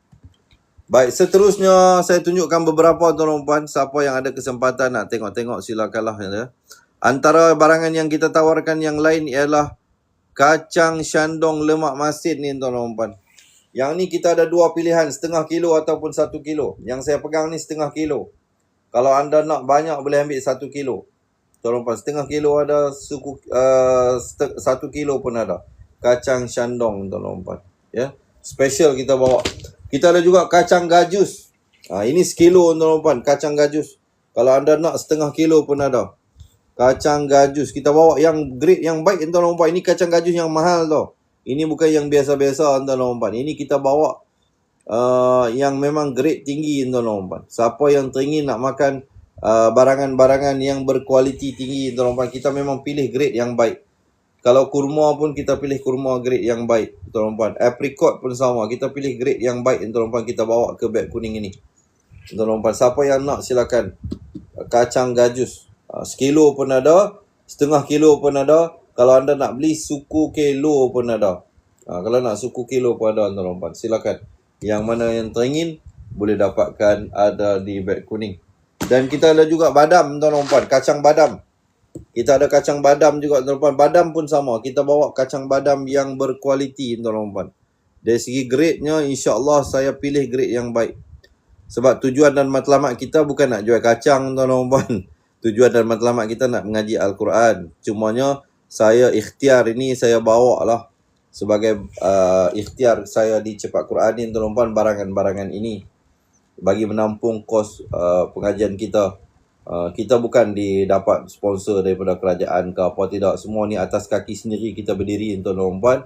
Baik, seterusnya saya tunjukkan beberapa tuan-tuan dan puan. Siapa yang ada kesempatan nak tengok-tengok silakanlah ya. Antara barangan yang kita tawarkan yang lain ialah kacang shandong lemak masin ni tuan-tuan dan puan. Yang ni kita ada dua pilihan, setengah kilo ataupun 1 kilo. Yang saya pegang ni setengah kilo. Kalau anda nak banyak boleh ambil 1 kilo. Tuan-tuan dan puan, setengah kilo ada, 1 kilo pun ada. Kacang shandong tuan-tuan dan puan. Ya. Special kita bawa. Kita ada juga kacang gajus. Ini sekilo tuan-tuan dan puan, kacang gajus. Kalau anda nak setengah kilo pun ada. Kacang gajus. Kita bawa yang grade yang baik tuan-tuan dan puan. Ini kacang gajus yang mahal tau. Ini bukan yang biasa-biasa tuan-tuan dan puan. Ini kita bawa yang memang grade tinggi tuan-tuan dan puan. Siapa yang teringin nak makan barangan-barangan yang berkualiti tinggi tuan-tuan dan puan, kita memang pilih grade yang baik. Kalau kurma pun kita pilih kurma grade yang baik tuan-tuan dan puan. Apricot pun sama, kita pilih grade yang baik tuan-tuan dan puan, kita bawa ke beg kuning ini. Tuan-tuan dan puan, siapa yang nak silakan. Kacang gajus. Sekilo pun ada, setengah kilo pun ada. Kalau anda nak beli suku kilo pun ada. Kalau nak suku kilo pun ada tuan-tuan dan puan. Silakan. Yang mana yang teringin boleh dapatkan ada di beg kuning. Dan kita ada juga badam tuan-tuan dan puan, kacang badam. Kita ada kacang badam juga tuan-tuan dan puan. Badam pun sama. Kita bawa kacang badam yang berkualiti tuan-tuan dan puan. Dari segi grade-nya insya-Allah saya pilih grade yang baik. Sebab tujuan dan matlamat kita bukan nak jual kacang tuan-tuan dan puan. Tujuan dan matlamat kita nak mengaji Al-Quran. Cumanya saya ikhtiar ini saya bawa lah sebagai ikhtiar saya di Cepat Quran ini tuan-tuan dan puan, barangan-barangan ini bagi menampung kos pengajian kita. Kita bukan didapat sponsor daripada kerajaan ke apa, tidak. Semua ni atas kaki sendiri kita berdiri tuan-tuan dan puan,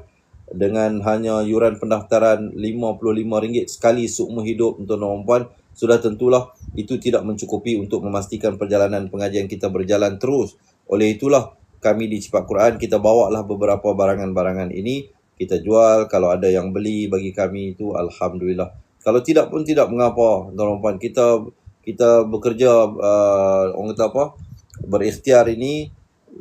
dengan hanya yuran pendaftaran RM55 sekali seumur hidup tuan-tuan dan puan. Sudah tentulah itu tidak mencukupi untuk memastikan perjalanan pengajian kita berjalan terus. Oleh itulah kami di Cepat Quran kita bawalah beberapa barangan-barangan ini, kita jual. Kalau ada yang beli bagi kami itu alhamdulillah. Kalau tidak pun tidak mengapa tuan-tuan dan puan. Kita bekerja orang kata apa? Berikhtiar ini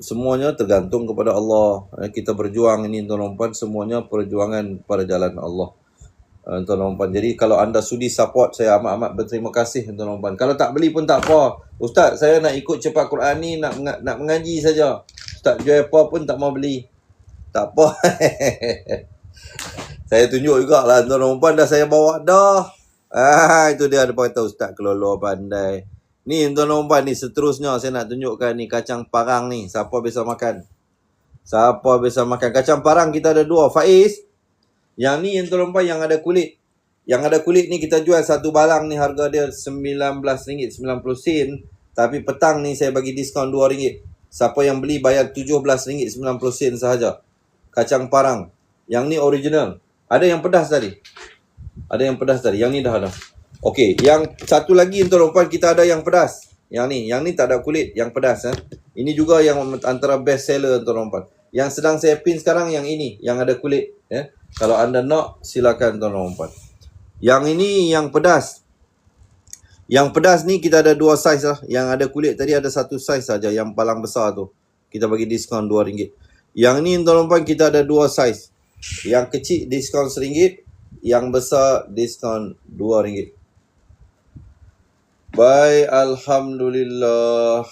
semuanya tergantung kepada Allah. Kita berjuang ini tuan-tuan dan puan, semuanya perjuangan pada jalan Allah. Tuan-tuan dan puan. Jadi kalau anda sudi support, saya amat-amat berterima kasih tuan-tuan dan puan. Kalau tak beli pun tak apa. Ustaz, saya nak ikut Cepat Quran ni, nak mengaji saja. Ustaz jual apa pun tak mau beli. Tak apa. Saya tunjuk jugalah tuan-tuan dan puan, dah saya bawa dah. Itu dia ada kata Ustaz kelolo pandai. Ni tuan-tuan dan puan, ni seterusnya saya nak tunjukkan ni kacang parang ni. Siapa biasa makan? Siapa biasa makan? Kacang parang kita ada dua. Faiz, yang ni tuan-tuan dan puan yang ada kulit. Yang ada kulit ni kita jual satu balang ni harga dia RM19.90. Tapi petang ni saya bagi diskaun RM2. Siapa yang beli bayar RM17.90 sahaja. Kacang parang. Yang ni original. Ada yang pedas tadi. Yang ni dah ada. Okey, yang satu lagi tuan-tuan dan puan, kita ada yang pedas. Yang ni tak ada kulit, yang pedas. Ini juga yang antara best seller tuan-tuan dan puan. Yang sedang saya pin sekarang yang ini, yang ada kulit. Kalau anda nak, silakan tuan-tuan dan puan. Yang ini yang pedas. Yang pedas ni kita ada dua saiz lah. Yang ada kulit tadi ada satu saiz saja, yang paling besar tu. Kita bagi diskaun RM2. Yang ni tuan-tuan dan puan, kita ada dua saiz. Yang kecil diskaun RM1, yang besar diskaun RM2. Baik, alhamdulillah.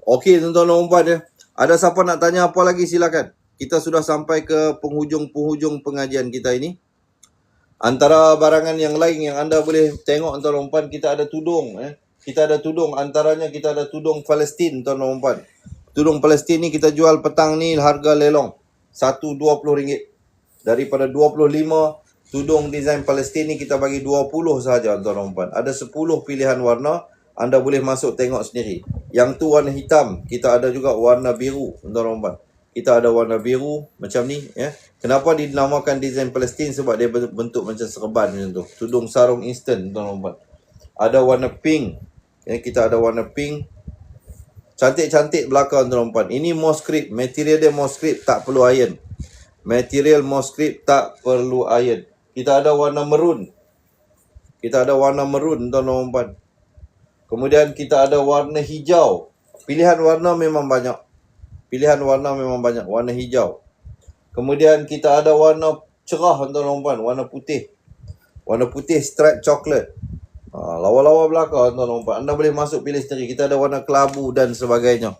Okey tuan-tuan dan puan ya. Ada siapa nak tanya apa lagi silakan. Kita sudah sampai ke penghujung pengajian kita ini. Antara barangan yang lain yang anda boleh tengok tuan-tuan dan puan, kita ada tudung Kita ada tudung, antaranya kita ada tudung Palestin tuan-tuan dan puan. Tudung Palestin ni kita jual petang ni harga lelong. Satu RM20. Daripada 25 tudung desain Palestin ni kita bagi 20 sahaja tuan-tuan dan puan. Ada 10 pilihan warna, anda boleh masuk tengok sendiri. Yang tu warna hitam, kita ada juga warna biru tuan-tuan dan puan. Kita ada warna biru macam ni Kenapa dinamakan desain Palestin? Sebab dia bentuk macam serban macam tu. Tudung sarung instant tuan-tuan dan puan. Ada warna pink. Kita ada warna pink. Cantik-cantik belakang tuan-tuan dan puan. Ini Moscript, material dia Moscript, tak perlu iron. Material Moscript tak perlu iron. Kita ada warna merun. Tuan-tuan dan puan. Kemudian kita ada warna hijau. Pilihan warna memang banyak. Warna hijau. Kemudian kita ada warna cerah tuan-tuan dan puan, warna putih. Warna putih stripe coklat. Lawa-lawa belakang tuan-tuan dan puan. Anda boleh masuk pilih sendiri. Kita ada warna kelabu dan sebagainya.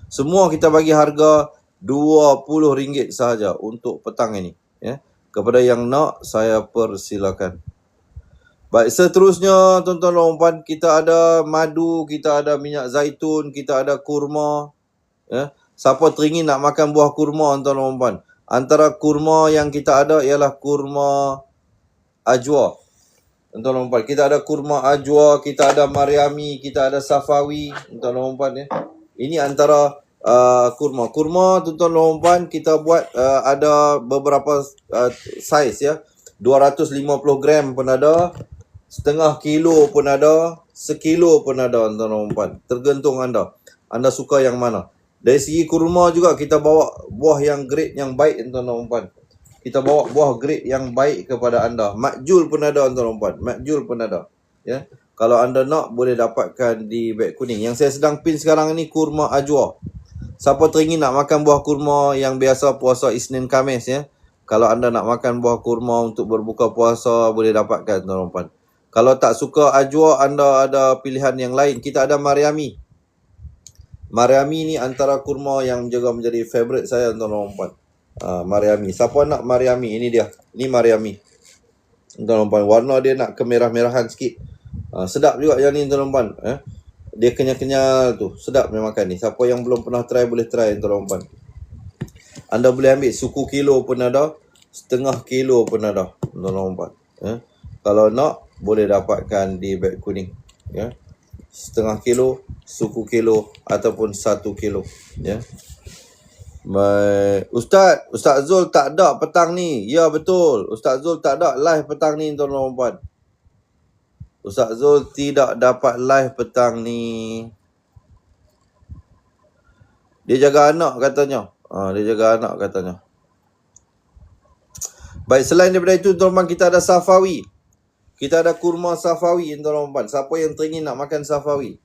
Semua kita bagi harga RM20 sahaja untuk petang ini. Ya. Kepada yang nak, saya persilakan. Baik, seterusnya tuan-tuan dan puan, kita ada madu, kita ada minyak zaitun, kita ada kurma. Ya. Siapa teringin nak makan buah kurma tuan-tuan dan puan? Antara kurma yang kita ada ialah kurma ajwa. Tuan-tuan dan puan, kita ada kurma ajwa, kita ada mariami, kita ada safawi, tuan-tuan dan puan ya. Ini antara kurma. Kurma tuan-tuan dan puan kita buat ada beberapa saiz ya. 250 gram pun ada, setengah kilo pun ada, sekilo pun ada tuan-tuan dan puan. Tergantung anda. Anda suka yang mana? Dari segi kurma juga kita bawa buah yang grade yang baik tuan-tuan dan puan. Kita bawa buah grade yang baik kepada anda. Makjul pun ada tuan-tuan dan puan. Makjul pun ada. Ya. Kalau anda nak boleh dapatkan di beg kuning. Yang saya sedang pin sekarang ni kurma ajwa. Siapa teringin nak makan buah kurma yang biasa puasa Isnin Khamis ya. Kalau anda nak makan buah kurma untuk berbuka puasa boleh dapatkan tuan-tuan dan puan. Kalau tak suka ajwa, anda ada pilihan yang lain. Kita ada mariami. Mariami ni antara kurma yang juga menjadi favourite saya tuan-tuan dan puan. Mariami. Siapa nak mariami? Ini dia. Ini mariami. Tuan-tuan dan puan. Warna dia nak kemerah-merahan sikit. Sedap juga yang ni tuan-tuan dan puan. Dia kenyal-kenyal tu. Sedap dia makan ni. Siapa yang belum pernah try boleh try tuan-tuan dan puan. Anda boleh ambil suku kilo pun ada. Setengah kilo pun ada tuan-tuan dan puan. Kalau nak boleh dapatkan di beg kuning. Ya. Setengah kilo, suku kilo ataupun 1 kilo ya. Ustaz Zul tak ada petang ni. Ya betul, Ustaz Zul tak ada live petang ni tuan-tuan dan puan. Ustaz Zul tidak dapat live petang ni. Dia jaga anak katanya. Baik, selain daripada itu tuan-tuan, kita ada safawi. Kita ada kurma safawi tuan-tuan dan puan. Siapa yang teringin nak makan safawi?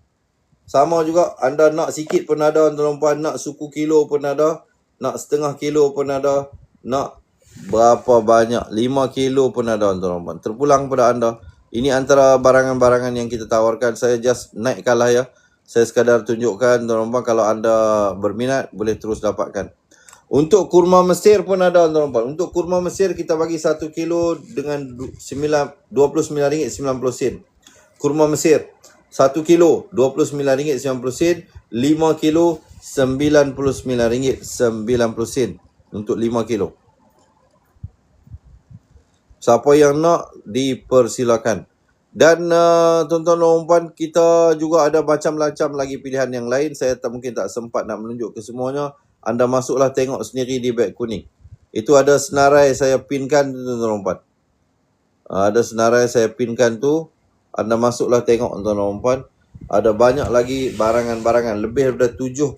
Sama juga, anda nak sikit pun ada tuan-tuan dan puan, nak suku kilo pun ada, nak setengah kilo pun ada, nak berapa banyak, 5 kilo pun ada tuan-tuan dan puan. Terpulang pada anda. Ini antara barangan-barangan yang kita tawarkan. Saya just naikkan lah ya. Saya sekadar tunjukkan tuan-tuan dan puan, kalau anda berminat boleh terus dapatkan. Untuk kurma Mesir pun ada tuan-tuan dan puan. Untuk kurma Mesir kita bagi 1 kilo dengan RM29.90. Kurma Mesir 1 kilo RM29.90. 5 kilo RM99.90 untuk 5 kilo. Siapa yang nak dipersilakan. Dan tuan-tuan dan puan, kita juga ada macam-macam lagi pilihan yang lain. Saya mungkin tak sempat nak menunjuk ke semuanya. Anda masuklah tengok sendiri di beg kuning. Itu ada senarai saya pinkan tuan-tuan dan puan. Ada senarai saya pinkan tu. Anda masuklah tengok tuan-tuan dan puan. Ada banyak lagi barangan-barangan. Lebih daripada 70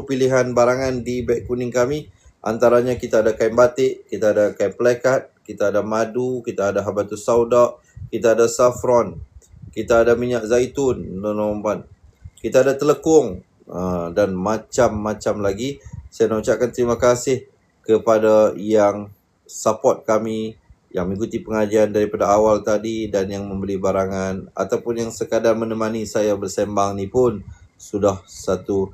pilihan barangan di beg kuning kami. Antaranya kita ada kain batik, kita ada kain plekat, kita ada madu, kita ada habatus sauda, kita ada saffron, kita ada minyak zaitun tuan-tuan dan puan. Kita ada telekung. Dan macam-macam lagi. Saya nak ucapkan terima kasih kepada yang support kami, yang mengikuti pengajian daripada awal tadi dan yang membeli barangan ataupun yang sekadar menemani saya bersembang ni pun sudah satu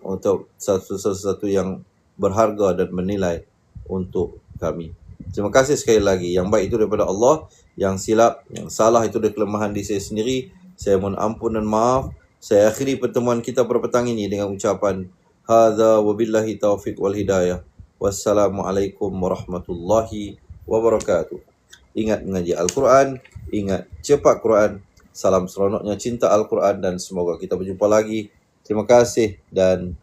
untuk satu yang berharga dan menilai untuk kami. Terima kasih sekali lagi. Yang baik itu daripada Allah, yang silap, yang salah itu dari kelemahan diri saya sendiri. Saya mohon ampun dan maaf. Saya akhiri pertemuan kita pada petang ini dengan ucapan hadza wabillahi taufiq wal hidayah. Wassalamualaikum warahmatullahi wabarakatuh. Ingat mengaji Al-Quran, ingat cepat Quran. Salam seronoknya cinta Al-Quran dan semoga kita berjumpa lagi. Terima kasih dan